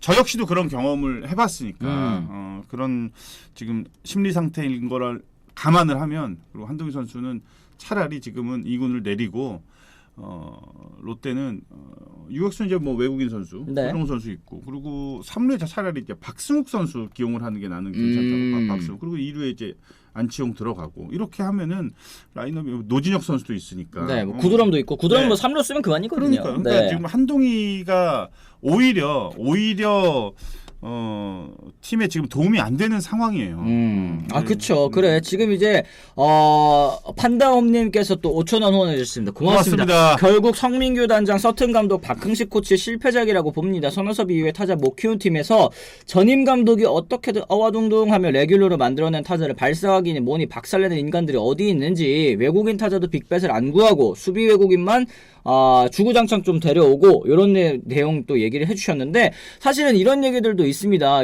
저 역시도 그런 경험을 해봤으니까 그런 지금 심리 상태인 거를 감안을 하면, 그리고 한동희 선수는 차라리 지금은 2군을 내리고 롯데는 유격수 이제 뭐 외국인 선수, 허용 선수 있고, 그리고 3루에 차라리 이제 박승욱 선수 기용을 하는 게 나는 괜찮다고. 박승욱. 그리고 2루에 이제 안치홍 들어가고, 이렇게 하면은 라인업이 노진혁 선수도 있으니까. 네, 뭐 구드럼도 있고, 구드럼 뭐 3루 쓰면 그만이거든요. 그러니까 지금 한동희가 오히려 팀에 지금 도움이 안 되는 상황이에요. 그쵸. 그래. 지금 이제, 판다홈님께서 또 5,000원 후원해주셨습니다. 고맙습니다. 결국 성민규 단장, 서튼 감독, 박흥식 코치의 실패작이라고 봅니다. 손호섭 이후에 타자 못 키운 팀에서 전임 감독이 어떻게든 어와둥둥하며 레귤러로 만들어낸 타자를 발사하기니 뭐니 박살내는 인간들이 어디 있는지, 외국인 타자도 빅뱃을 안 구하고 수비 외국인만 주구장창 좀 데려오고, 이런 내용 또 얘기를 해주셨는데, 사실은 이런 얘기들도 있습니다.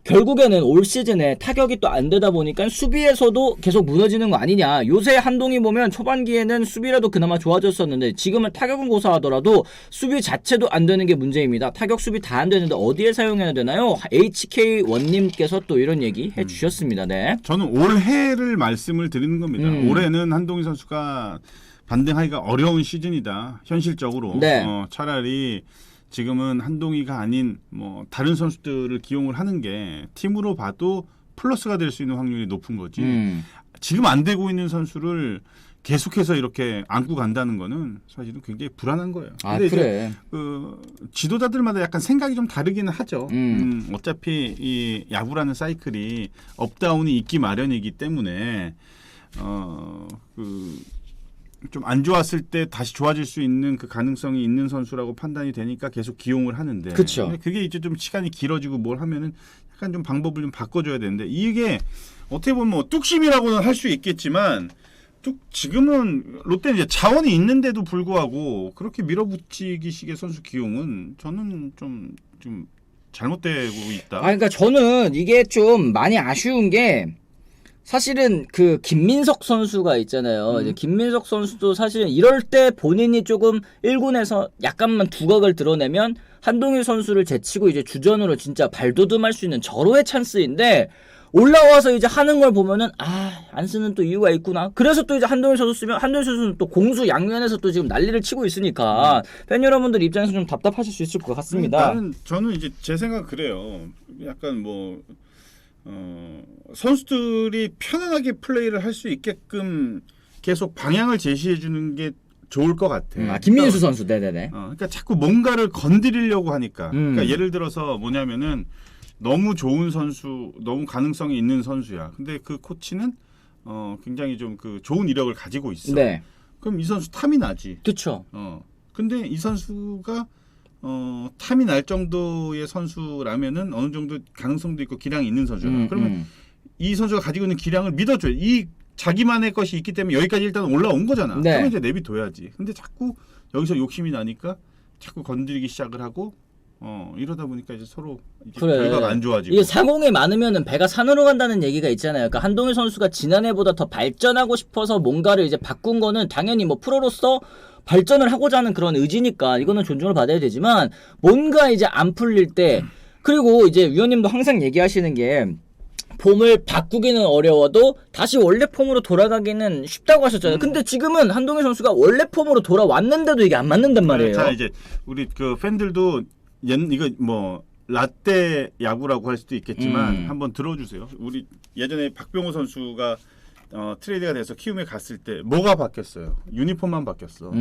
결국에는 올 시즌에 타격이 또 안 되다 보니까 수비에서도 계속 무너지는 거 아니냐. 요새 한동희 보면 초반기에는 수비라도 그나마 좋아졌었는데, 지금은 타격은 고사하더라도 수비 자체도 안 되는 게 문제입니다. 타격 수비 다 안 되는데 어디에 사용해야 되나요? HK1님께서 또 이런 얘기 해주셨습니다. 네. 저는 올해를 말씀을 드리는 겁니다. 올해는 한동희 선수가 반등하기가 어려운 시즌이다. 현실적으로. 차라리 지금은 한동희가 아닌 뭐 다른 선수들을 기용을 하는 게 팀으로 봐도 플러스가 될 수 있는 확률이 높은 거지. 지금 안 되고 있는 선수를 계속해서 이렇게 안고 간다는 거는 사실은 굉장히 불안한 거예요. 근데 그래. 지도자들마다 약간 생각이 좀 다르기는 하죠. 어차피 이 야구라는 사이클이 업다운이 있기 마련이기 때문에 좀 안 좋았을 때 다시 좋아질 수 있는 그 가능성이 있는 선수라고 판단이 되니까 계속 기용을 하는데, 그쵸. 그게 이제 좀 시간이 길어지고 뭘 하면은 약간 좀 방법을 좀 바꿔줘야 되는데, 이게 어떻게 보면 뭐 뚝심이라고는 할 수 있겠지만, 지금은 롯데는 이제 자원이 있는데도 불구하고 그렇게 밀어붙이기식의 선수 기용은 저는 좀 잘못되고 있다. 그러니까 저는 이게 좀 많이 아쉬운 게 사실은 그 김민석 선수가 있잖아요. 이제 김민석 선수도 사실은 이럴 때 본인이 조금 1군에서 약간만 두각을 드러내면 한동희 선수를 제치고 이제 주전으로 진짜 발돋움할 수 있는 절호의 찬스인데 올라와서 이제 하는 걸 보면은 안 쓰는 또 이유가 있구나. 그래서 또 이제 한동희 선수 쓰면 한동희 선수는 또 공수 양면에서 또 지금 난리를 치고 있으니까 팬 여러분들 입장에서 좀 답답하실 수 있을 것 같습니다. 저는 이제 제 생각 그래요. 약간 선수들이 편안하게 플레이를 할 수 있게끔 계속 방향을 제시해 주는 게 좋을 것 같아. 김민수 선수, 네네네. 그러니까 자꾸 뭔가를 건드리려고 하니까. 그러니까 예를 들어서 뭐냐면은 너무 좋은 선수, 너무 가능성이 있는 선수야. 근데 그 코치는 굉장히 좀 그 좋은 이력을 가지고 있어. 네. 그럼 이 선수 탐이 나지. 그렇죠. 근데 이 선수가 탐이 날 정도의 선수라면은 어느 정도 가능성도 있고 기량이 있는 선수잖아. 그러면 이 선수가 가지고 있는 기량을 믿어줘. 이 자기만의 것이 있기 때문에 여기까지 일단 올라온 거잖아. 네. 그러면 이제 내비둬야지. 근데 자꾸 여기서 욕심이 나니까 자꾸 건드리기 시작을 하고 이러다 보니까 이제 서로 이제 결과가 안 좋아지고. 이게 사공이 많으면은 배가 산으로 간다는 얘기가 있잖아요. 그러니까 한동희 선수가 지난해보다 더 발전하고 싶어서 뭔가를 이제 바꾼 거는 당연히 뭐 프로로서 발전을 하고자 하는 그런 의지니까 이거는 존중을 받아야 되지만 뭔가 이제 안 풀릴 때 그리고 이제 위원님도 항상 얘기하시는 게 폼을 바꾸기는 어려워도 다시 원래 폼으로 돌아가기는 쉽다고 하셨잖아요. 근데 지금은 한동희 선수가 원래 폼으로 돌아왔는데도 이게 안 맞는단 말이에요. 자 이제 우리 그 팬들도 이거 뭐 라떼 야구라고 할 수도 있겠지만 한번 들어주세요. 우리 예전에 박병호 선수가 트레이드가 돼서 키움에 갔을 때 뭐가 바뀌었어요? 유니폼만 바뀌었어.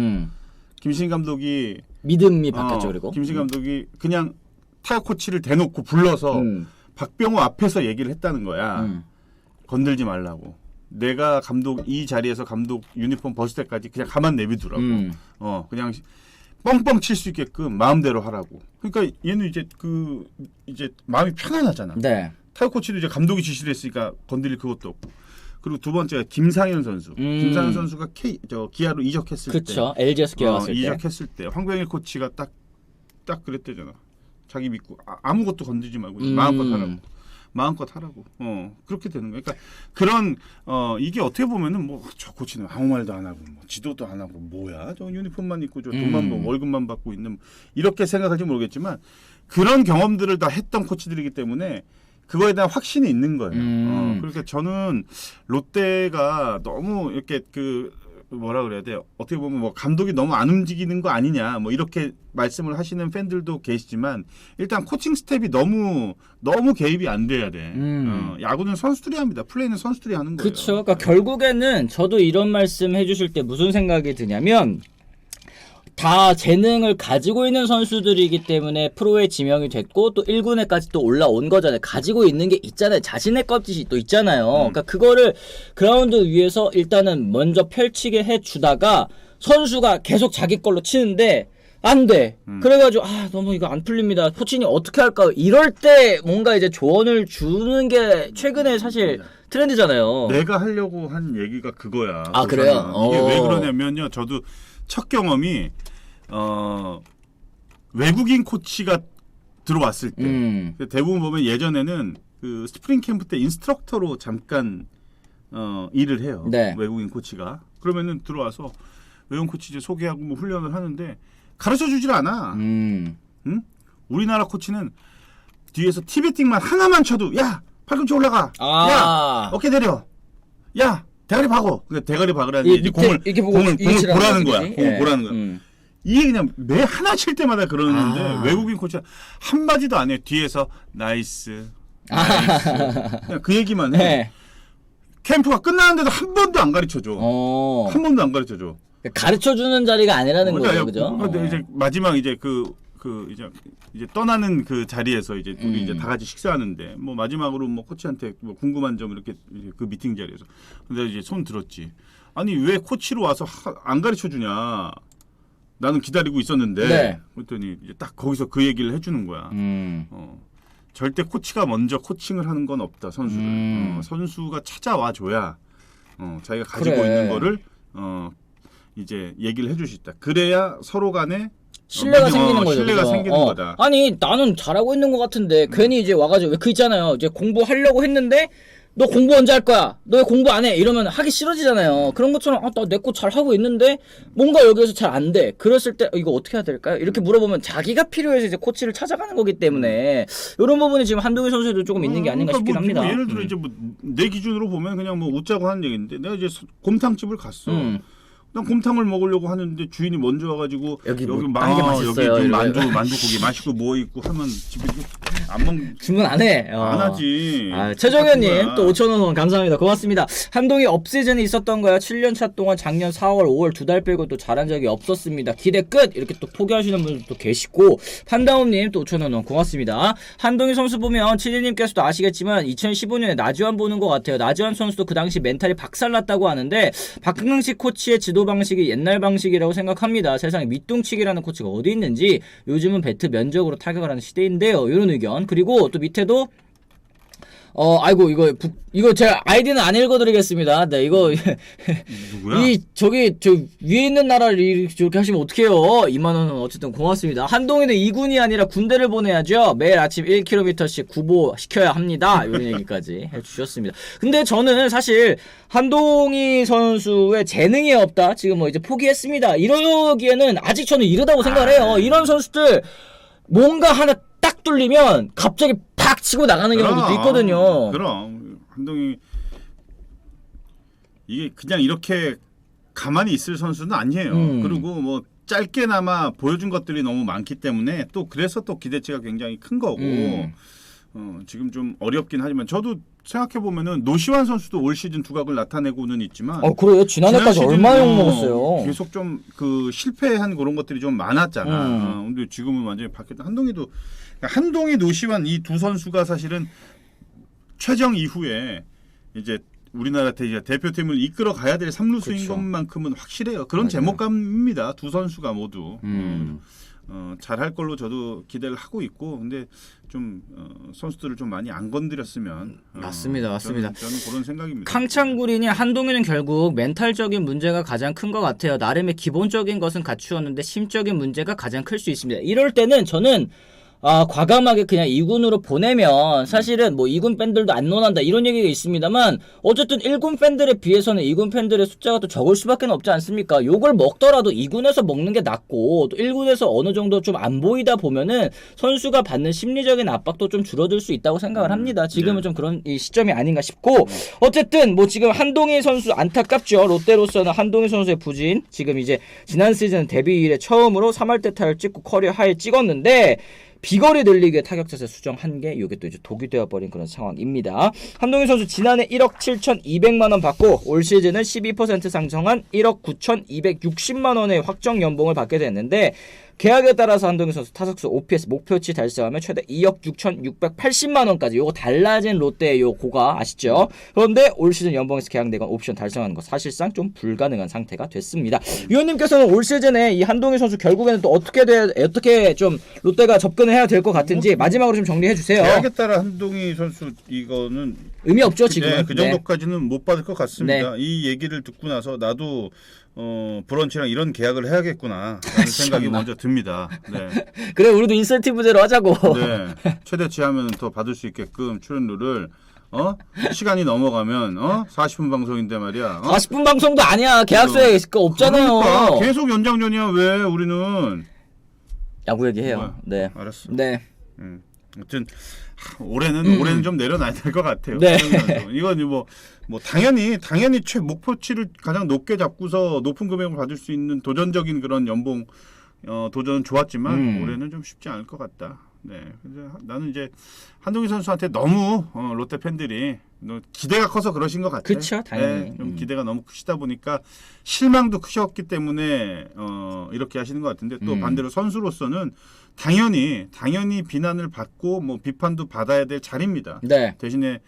김신 감독이 믿음이 바뀌었죠. 그리고 김신 감독이 그냥 타격 코치를 대놓고 불러서 박병호 앞에서 얘기를 했다는 거야. 건들지 말라고. 내가 감독 이 자리에서 감독 유니폼 벗을 때까지 그냥 가만 내비두라고. 그냥 뻥뻥 칠 수 있게끔 마음대로 하라고. 그러니까 얘는 이제 마음이 편안하잖아. 네. 타격 코치도 이제 감독이 지시를 했으니까 건드릴 그것도 없고. 그리고 두 번째가 김상현 선수. 김상현 선수가 기아로 이적했을 때. 그렇죠. LG에서 기아 왔을 때. 이적했을 때 황병일 코치가 딱 그랬대잖아. 자기 믿고 아무것도 건드리지 말고 마음껏 하라고. 그렇게 되는 거야. 그러니까 그런 이게 어떻게 보면은 뭐 저 코치는 아무 말도 안 하고 뭐 지도도 안 하고 뭐야 저 유니폼만 입고 저 돈만 월급만 받고 있는 이렇게 생각할지 모르겠지만 그런 경험들을 다 했던 코치들이기 때문에 그거에 대한 확신이 있는 거예요. 그러니까 저는 롯데가 너무 이렇게 뭐라 그래야 돼요? 어떻게 보면 뭐 감독이 너무 안 움직이는 거 아니냐 뭐 이렇게 말씀을 하시는 팬들도 계시지만 일단 코칭 스텝이 너무 개입이 안 돼야 돼. 야구는 선수들이 합니다. 플레이는 선수들이 하는 거예요. 그렇죠. 그러니까 결국에는 저도 이런 말씀 해주실 때 무슨 생각이 드냐면 다 재능을 가지고 있는 선수들이기 때문에 프로에 지명이 됐고 또 1군에까지 또 올라온 거잖아요. 가지고 있는 게 있잖아요. 자신의 것이 또 있잖아요. 그러니까 그거를 그라운드 위에서 일단은 먼저 펼치게 해주다가 선수가 계속 자기 걸로 치는데 안 돼. 그래가지고 너무 이거 안 풀립니다. 코치님 어떻게 할까? 이럴 때 뭔가 이제 조언을 주는 게 최근에 사실 트렌드잖아요. 내가 하려고 한 얘기가 그거야. 그래요? 이게 왜 그러냐면요. 저도 첫 경험이 외국인 코치가 들어왔을 때 대부분 보면 예전에는 그 스프링 캠프 때 인스트럭터로 잠깐 일을 해요. 네. 외국인 코치가 그러면은 들어와서 외국인 코치 이제 소개하고 뭐 훈련을 하는데 가르쳐 주질 않아. 응? 우리나라 코치는 뒤에서 티베팅만 하나만 쳐도 야 팔꿈치 올라가. 야 어깨 내려. 야 대가리 박어. 그러니까 대가리 박으라는 게 이제 공을 보라는 거야. 공을 보라는 거야. 이게 그냥 매 하나 칠 때마다 그러는데 외국인 코치가 한 마디도 안 해. 뒤에서 나이스. 그냥 그 얘기만 해. 네. 캠프가 끝나는데도 한 번도 안 가르쳐줘. 한 번도 안 가르쳐줘. 가르쳐주는 자리가 아니라는 거죠, 그죠? 근데 이제 마지막 이제 이제 떠나는 그 자리에서 이제 우리 이제 다 같이 식사하는데 뭐 마지막으로 뭐 코치한테 뭐 궁금한 점 이렇게 그 미팅 자리에서 근데 이제 손 들었지. 아니 왜 코치로 와서 안 가르쳐 주냐? 나는 기다리고 있었는데. 네. 그랬더니 이제 딱 거기서 그 얘기를 해주는 거야. 절대 코치가 먼저 코칭을 하는 건 없다 선수를. 선수가 찾아와 줘야 자기가 가지고 있는 거를 이제 얘기를 해줄 수 있다. 그래야 서로 간에 신뢰가 생기는 거죠. 신뢰가 그죠? 생기는 거다. 아니 나는 잘하고 있는 것 같은데 괜히 이제 와가지고 그 있잖아요. 이제 공부하려고 했는데 너 공부 언제 할 거야? 너 왜 공부 안 해? 이러면 하기 싫어지잖아요. 그런 것처럼 나 내 거 잘 하고 있는데 뭔가 여기에서 잘 안 돼. 그랬을 때 이거 어떻게 해야 될까요? 이렇게 물어보면 자기가 필요해서 이제 코치를 찾아가는 거기 때문에 이런 부분이 지금 한동희 선수도 조금 있는 게 아닌가 싶긴 합니다. 예를 들어 이제 뭐 내 기준으로 보면 그냥 뭐 웃자고 하는 얘기인데 내가 이제 곰탕집을 갔어. 난 곰탕을 먹으려고 하는데 주인이 먼저 와가지고 여기 뭐 딴 게 맛있어요. 여기 만두고기 맛있고 뭐 있고 하면 집에 안 먹. 주문 안 해. 안 하지. 최정현님 또 5,000원 후원 감사합니다. 고맙습니다. 한동희 업시즌이 있었던 거야. 7년차 동안 작년 4월, 5월 2달 빼고 또 잘한 적이 없었습니다. 기대 끝! 이렇게 또 포기하시는 분들도 계시고 판다움님 또 5,000원 후원 고맙습니다. 한동희 선수 보면 치즈님께서도 아시겠지만 2015년에 나지완 보는 것 같아요. 나지완 선수도 그 당시 멘탈이 박살났다고 하는데 박흥식 코치의 지도 방식이 옛날 방식이라고 생각합니다. 세상에 밑둥치기라는 코치가 어디 있는지 요즘은 배트 면적으로 타격을 하는 시대인데요. 이런 의견. 그리고 또 밑에도 아이고 이거 제가 아이디는 안 읽어드리겠습니다. 네 이거 누구야? 저 위에 있는 나라를 이렇게 하시면 어떡해요? 2만원은 어쨌든 고맙습니다. 한동희는 2군이 아니라 군대를 보내야죠. 매일 아침 1km씩 구보 시켜야 합니다. 이런 얘기까지 해주셨습니다. 근데 저는 사실 한동희 선수의 재능이 없다. 지금 뭐 이제 포기했습니다. 이러기에는 아직 저는 이르다고 생각을 해요. 이런 선수들 뭔가 하나 딱 뚫리면 갑자기 팍 치고 나가는 경우도 있거든요. 그럼 한동희 이게 그냥 이렇게 가만히 있을 선수는 아니에요. 그리고 뭐 짧게나마 보여준 것들이 너무 많기 때문에 또 그래서 또 기대치가 굉장히 큰 거고 지금 좀 어렵긴 하지만 저도 생각해 보면은 노시환 선수도 올 시즌 두각을 나타내고는 있지만 그래요? 지난해까지 얼마나 욕 먹었어요. 계속 좀 그 실패한 그런 것들이 좀 많았잖아. 근데 지금은 완전히 바뀌었다. 한동희 노시환 이 두 선수가 사실은 최정 이후에 이제 우리나라 대표팀을 이끌어 가야 될 3루수인 그렇죠. 것만큼은 확실해요. 그런 맞아요. 제목감입니다. 두 선수가 모두. 잘할 걸로 저도 기대를 하고 있고 근데 좀 선수들을 좀 많이 안 건드렸으면 맞습니다. 저는 그런 생각입니다. 캉창구리니 한동희는 결국 멘탈적인 문제가 가장 큰 것 같아요. 나름의 기본적인 것은 갖추었는데 심적인 문제가 가장 클 수 있습니다. 이럴 때는 저는 과감하게 그냥 2군으로 보내면 사실은 뭐 2군 팬들도 안 논한다 이런 얘기가 있습니다만 어쨌든 1군 팬들에 비해서는 2군 팬들의 숫자가 또 적을 수밖에 없지 않습니까? 욕을 먹더라도 2군에서 먹는 게 낫고 또 1군에서 어느 정도 좀 안 보이다 보면은 선수가 받는 심리적인 압박도 좀 줄어들 수 있다고 생각을 합니다. 지금은 좀 그런 이 시점이 아닌가 싶고 어쨌든 뭐 지금 한동희 선수 안타깝죠. 롯데로서는 한동희 선수의 부진 지금 이제 지난 시즌 데뷔 이래 처음으로 3할대 타율 찍고 커리어 하이 찍었는데 비거리 늘리기에 타격자세 수정 1개 이게 또 이제 독이 되어버린 그런 상황입니다. 한동희 선수 지난해 1억 7,200만원 받고 올 시즌은 12% 상승한 1억 9,260만원의 확정 연봉을 받게 됐는데 계약에 따라서 한동희 선수 타석수 OPS 목표치 달성하면 최대 2억 6,680만원까지 요거 달라진 롯데의 요 고가 아시죠? 그런데 올 시즌 연봉에서 계약 내건 옵션 달성하는 거 사실상 좀 불가능한 상태가 됐습니다. 위원님께서는 올 시즌에 이 한동희 선수 결국에는 또 어떻게 좀 롯데가 접근을 해야 될 것 같은지 마지막으로 좀 정리해 주세요. 계약에 따라 한동희 선수 이거는 의미 없죠 지금은. 네, 그 정도까지는 못 받을 것 같습니다. 네. 이 얘기를 듣고 나서 나도 브런치랑 이런 계약을 해야겠구나 라는 생각이 먼저 듭니다. 네. 그래 우리도 인센티브제로 하자고. 네. 최대치 하면 더 받을 수 있게끔 출연료를 시간이 넘어가면 40분 방송인데 말이야. 40분 방송도 아니야. 계약서에 거 없잖아요. 그러니까 계속 연장전이야. 왜 우리는 야구 얘기해요. 뭐야? 네. 알았어. 네. 아무튼 올해는 좀 내려놔야 될 것 같아요. 네. 이건 뭐 당연히 목표치를 가장 높게 잡고서 높은 금액을 받을 수 있는 도전적인 그런 연봉 도전은 좋았지만 올해는 좀 쉽지 않을 것 같다. 네, 그래서 나는 이제 한동희 선수한테 너무 롯데 팬들이 기대가 커서 그러신 것 같아요. 그렇죠, 당연히. 네, 좀 기대가 너무 크시다 보니까 실망도 크셨기 때문에 이렇게 하시는 것 같은데 또 반대로 선수로서는 당연히 비난을 받고 뭐 비판도 받아야 될 자리입니다. 네. 대신에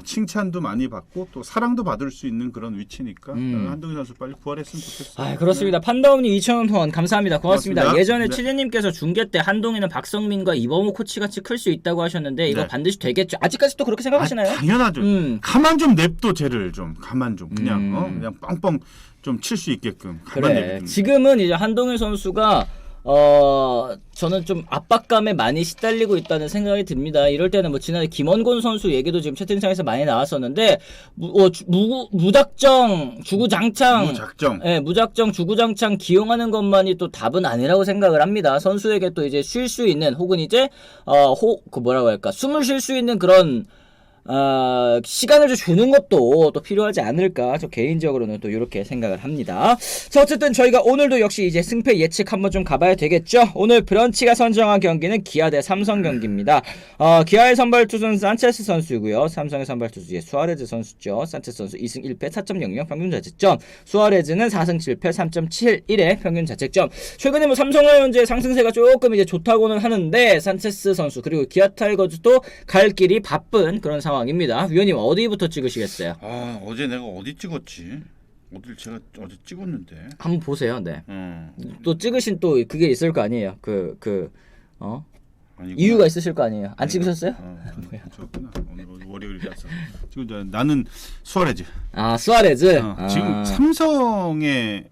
칭찬도 많이 받고 또 사랑도 받을 수 있는 그런 위치니까 나는 한동희 선수 빨리 부활했으면 좋겠어요. 그렇습니다. 판다운이 2,000원 후원 감사합니다. 고맙습니다. 고맙습니다. 예전에 네. 치즈님께서 중계 때 한동희는 박성민과 이범호 코치같이 클 수 있다고 하셨는데 이거 네. 반드시 되겠죠? 아직까지 또 그렇게 생각하시나요? 당연하죠. 가만 좀 냅둬 쟤를 좀 가만 좀 그냥 그냥 뻥뻥 좀 칠 수 있게끔 가만 그래. 냅둬. 지금은 이제 한동희 선수가 저는 좀 압박감에 많이 시달리고 있다는 생각이 듭니다. 이럴 때는 뭐 지난해 김원곤 선수 얘기도 지금 채팅창에서 많이 나왔었는데 무작정 주구장창 무작정 주구장창 기용하는 것만이 또 답은 아니라고 생각을 합니다. 선수에게 또 이제 쉴 수 있는 혹은 이제 뭐라고 할까 숨을 쉴 수 있는 그런 시간을 좀 주는 것도 또 필요하지 않을까 저 개인적으로는 또 이렇게 생각을 합니다. 자, 어쨌든 저희가 오늘도 역시 이제 승패 예측 한번 좀 가봐야 되겠죠. 오늘 브런치가 선정한 경기는 기아 대 삼성 경기입니다. 기아의 선발 투수는 산체스 선수고요. 삼성의 선발 투수 수아레즈 선수죠. 산체스 선수 2승 1패 4.00 평균 자책점, 수아레즈는 4승 7패 3.71의 평균 자책점. 최근에 뭐 삼성 라이온즈의 상승세가 조금 이제 좋다고는 하는데 산체스 선수 그리고 기아 타이거즈도 갈 길이 바쁜 그런 상황입니다. 위원님 어디부터 찍으시겠어요? 어제 내가 어디 찍었지? 어딜 제가 어제 찍었는데. 한번 보세요. 네. 또 찍으신 또 그게 있을 거 아니에요. 이유가 있으실 거 아니에요. 안 찍으셨어요? 저구나. 오늘 월요일이라서. 지금 나는 수아레즈. 수아레즈. 지금 삼성의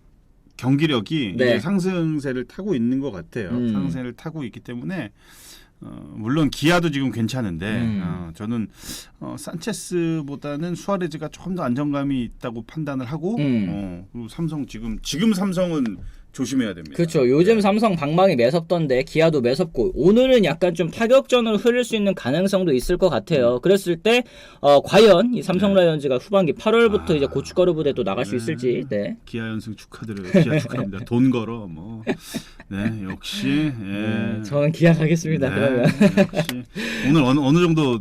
경기력이 이제 상승세를 타고 있는 것 같아요. 상승세를 타고 있기 때문에. 물론 기아도 지금 괜찮은데 저는 산체스보다는 수아레즈가 조금 더 안정감이 있다고 판단을 하고 그리고 삼성 지금 삼성은 조심해야 됩니다. 그렇죠. 요즘 삼성 방망이 매섭던데 기아도 매섭고 오늘은 약간 좀 타격전으로 흐를 수 있는 가능성도 있을 것 같아요. 그랬을 때 과연 이 삼성 라이온즈가 후반기 8월부터 이제 고춧가루 부대도 나갈 수 있을지. 네. 기아 연승 축하드려요. 기아 축하합니다. 돈 걸어 뭐. 네, 역시. 저는 기아 가겠습니다. 그러면. 역시. 오늘 어느 정도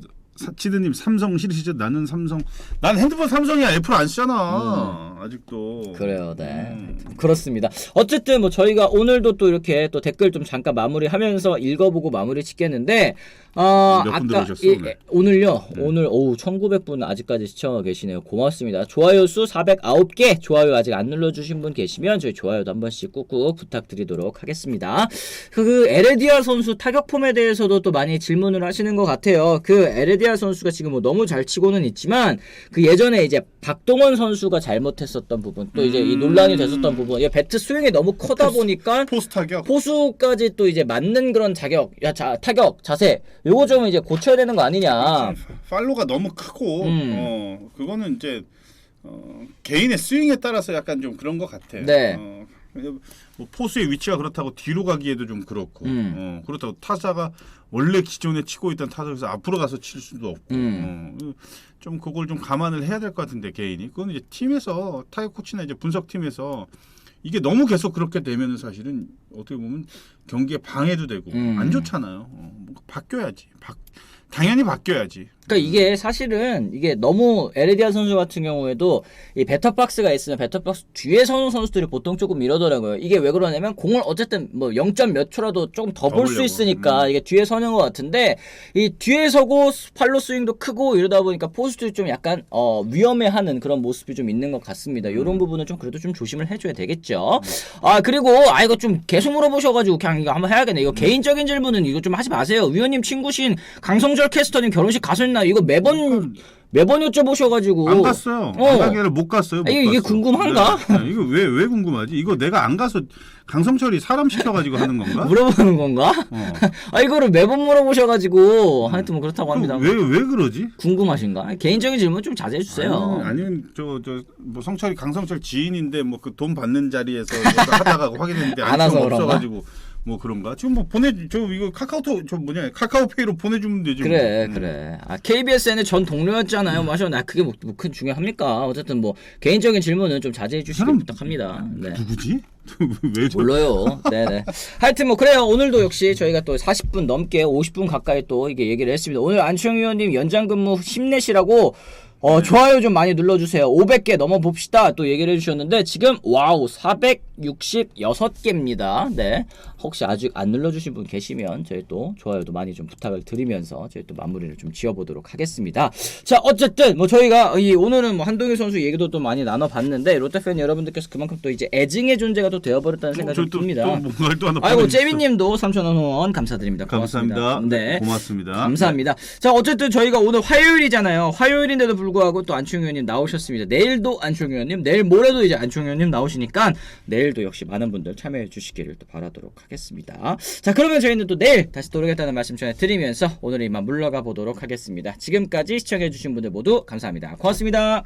치드님 삼성 싫으시죠? 나는 삼성. 난 핸드폰 삼성이야. 애플 안 쓰잖아. 아직도. 그래요, 네. 그렇습니다. 어쨌든 뭐 저희가 오늘도 또 이렇게 또 댓글 좀 잠깐 마무리하면서 읽어보고 마무리 짓겠는데 몇 분 들어오셨어요? 오늘요. 오늘 1900분 아직까지 시청하고 계시네요. 고맙습니다. 좋아요 수 409개. 좋아요 아직 안 눌러주신 분 계시면 저희 좋아요도 한 번씩 꾹꾹 부탁드리도록 하겠습니다. 그 에레디아 선수 타격 폼에 대해서도 또 많이 질문을 하시는 것 같아요. 그 에레디아 선수가 지금 뭐 너무 잘 치고는 있지만 그 예전에 이제 박동원 선수가 잘못했었던 부분 또 이제 이 논란이 됐었던 부분 배트 스윙이 너무 커다 보니까 포수 타격 포수까지 또 이제 맞는 그런 타격 자세 요거 좀 이제 고쳐야 되는 거 아니냐. 팔로가 너무 크고 그거는 이제 개인의 스윙에 따라서 약간 좀 그런 것 같아요. 네. 뭐 포수의 위치가 그렇다고 뒤로 가기에도 좀 그렇고 그렇다고 타자가 원래 기존에 치고 있던 타자에서 앞으로 가서 칠 수도 없고 좀 그걸 좀 감안을 해야 될 것 같은데 개인이 그건 이제 팀에서 타격 코치나 이제 분석팀에서 이게 너무 계속 그렇게 되면은 사실은 어떻게 보면 경기에 방해도 되고 안 좋잖아요. 바뀌어야지. 당연히 바뀌어야지. 그러니까 이게 사실은 이게 너무 에레디아 선수 같은 경우에도 이 배터박스가 있으면 배터박스 뒤에 서는 선수들이 보통 조금 이러더라고요. 이게 왜 그러냐면 공을 어쨌든 뭐 0. 몇 초라도 조금 더 볼 수 있으니까 이게 뒤에 서는 것 같은데 이 뒤에 서고 팔로 스윙도 크고 이러다 보니까 포수들이 좀 약간 위험해하는 그런 모습이 좀 있는 것 같습니다. 이런 부분은 좀 그래도 좀 조심을 해줘야 되겠죠. 그리고 이거 좀 계속 물어보셔가지고 그냥 이거 한번 해야겠네. 이거 개인적인 질문은 이거 좀 하지 마세요. 위원님 친구신 강성절 캐스터님 결혼식 가셨나? 이거 매번 여쭤보셔가지고 안 갔어요. 안 가기를 못 갔어요. 이게 궁금한가? 네. 이거 왜 궁금하지? 이거 내가 안 가서 강성철이 사람 시켜가지고 하는 건가? 물어보는 건가? 이거를 매번 물어보셔가지고 하여튼 뭐 그렇다고 합니다. 왜 그러지? 궁금하신가? 개인적인 질문 좀 자제해 주세요. 아니면 뭐 성철이 강성철 지인인데 뭐 그 돈 받는 자리에서 하다가 확인했는데 안 와서 없어가지고. 뭐 그런가? 지금 뭐 이거 카카오페이로 보내주면 되지. 그래. KBSN의 전 동료였잖아요. 그게 뭐 큰 중요합니까? 어쨌든 뭐 개인적인 질문은 좀 자제해 주시길 부탁합니다. 네. 누구지? 왜 몰라요. 네네. 하여튼 뭐 그래요. 오늘도 역시 저희가 또 40분 넘게 50분 가까이 또 이게 얘기를 했습니다. 오늘 안치홍 위원님 연장 근무 힘내시라고. 좋아요 좀 많이 눌러주세요. 500개 넘어봅시다. 또 얘기를 해주셨는데, 지금, 466개입니다. 네. 혹시 아직 안 눌러주신 분 계시면, 저희 또 좋아요도 많이 좀 부탁을 드리면서, 저희 또 마무리를 좀 지어보도록 하겠습니다. 자, 어쨌든, 뭐 저희가, 오늘은 뭐 한동희 선수 얘기도 또 많이 나눠봤는데, 롯데팬 여러분들께서 그만큼 또 이제 애증의 존재가 또 되어버렸다는 생각이 듭니다. 또 뭔가를 또 하나 아이고, 제비님도 3,000원 후원 감사드립니다. 감사합니다. 네. 고맙습니다. 감사합니다. 자, 어쨌든 저희가 오늘 화요일이잖아요. 화요일인데도 불구하고 불구하고 또 안충 의원님 나오셨습니다. 내일도 안충 의원님, 내일 모레도 이제 안충 의원님 나오시니까 내일도 역시 많은 분들 참여해 주시기를 또 바라도록 하겠습니다. 자, 그러면 저희는 또 내일 다시 돌아오겠다는 말씀 전해드리면서 오늘 이만 물러가 보도록 하겠습니다. 지금까지 시청해 주신 분들 모두 감사합니다. 고맙습니다.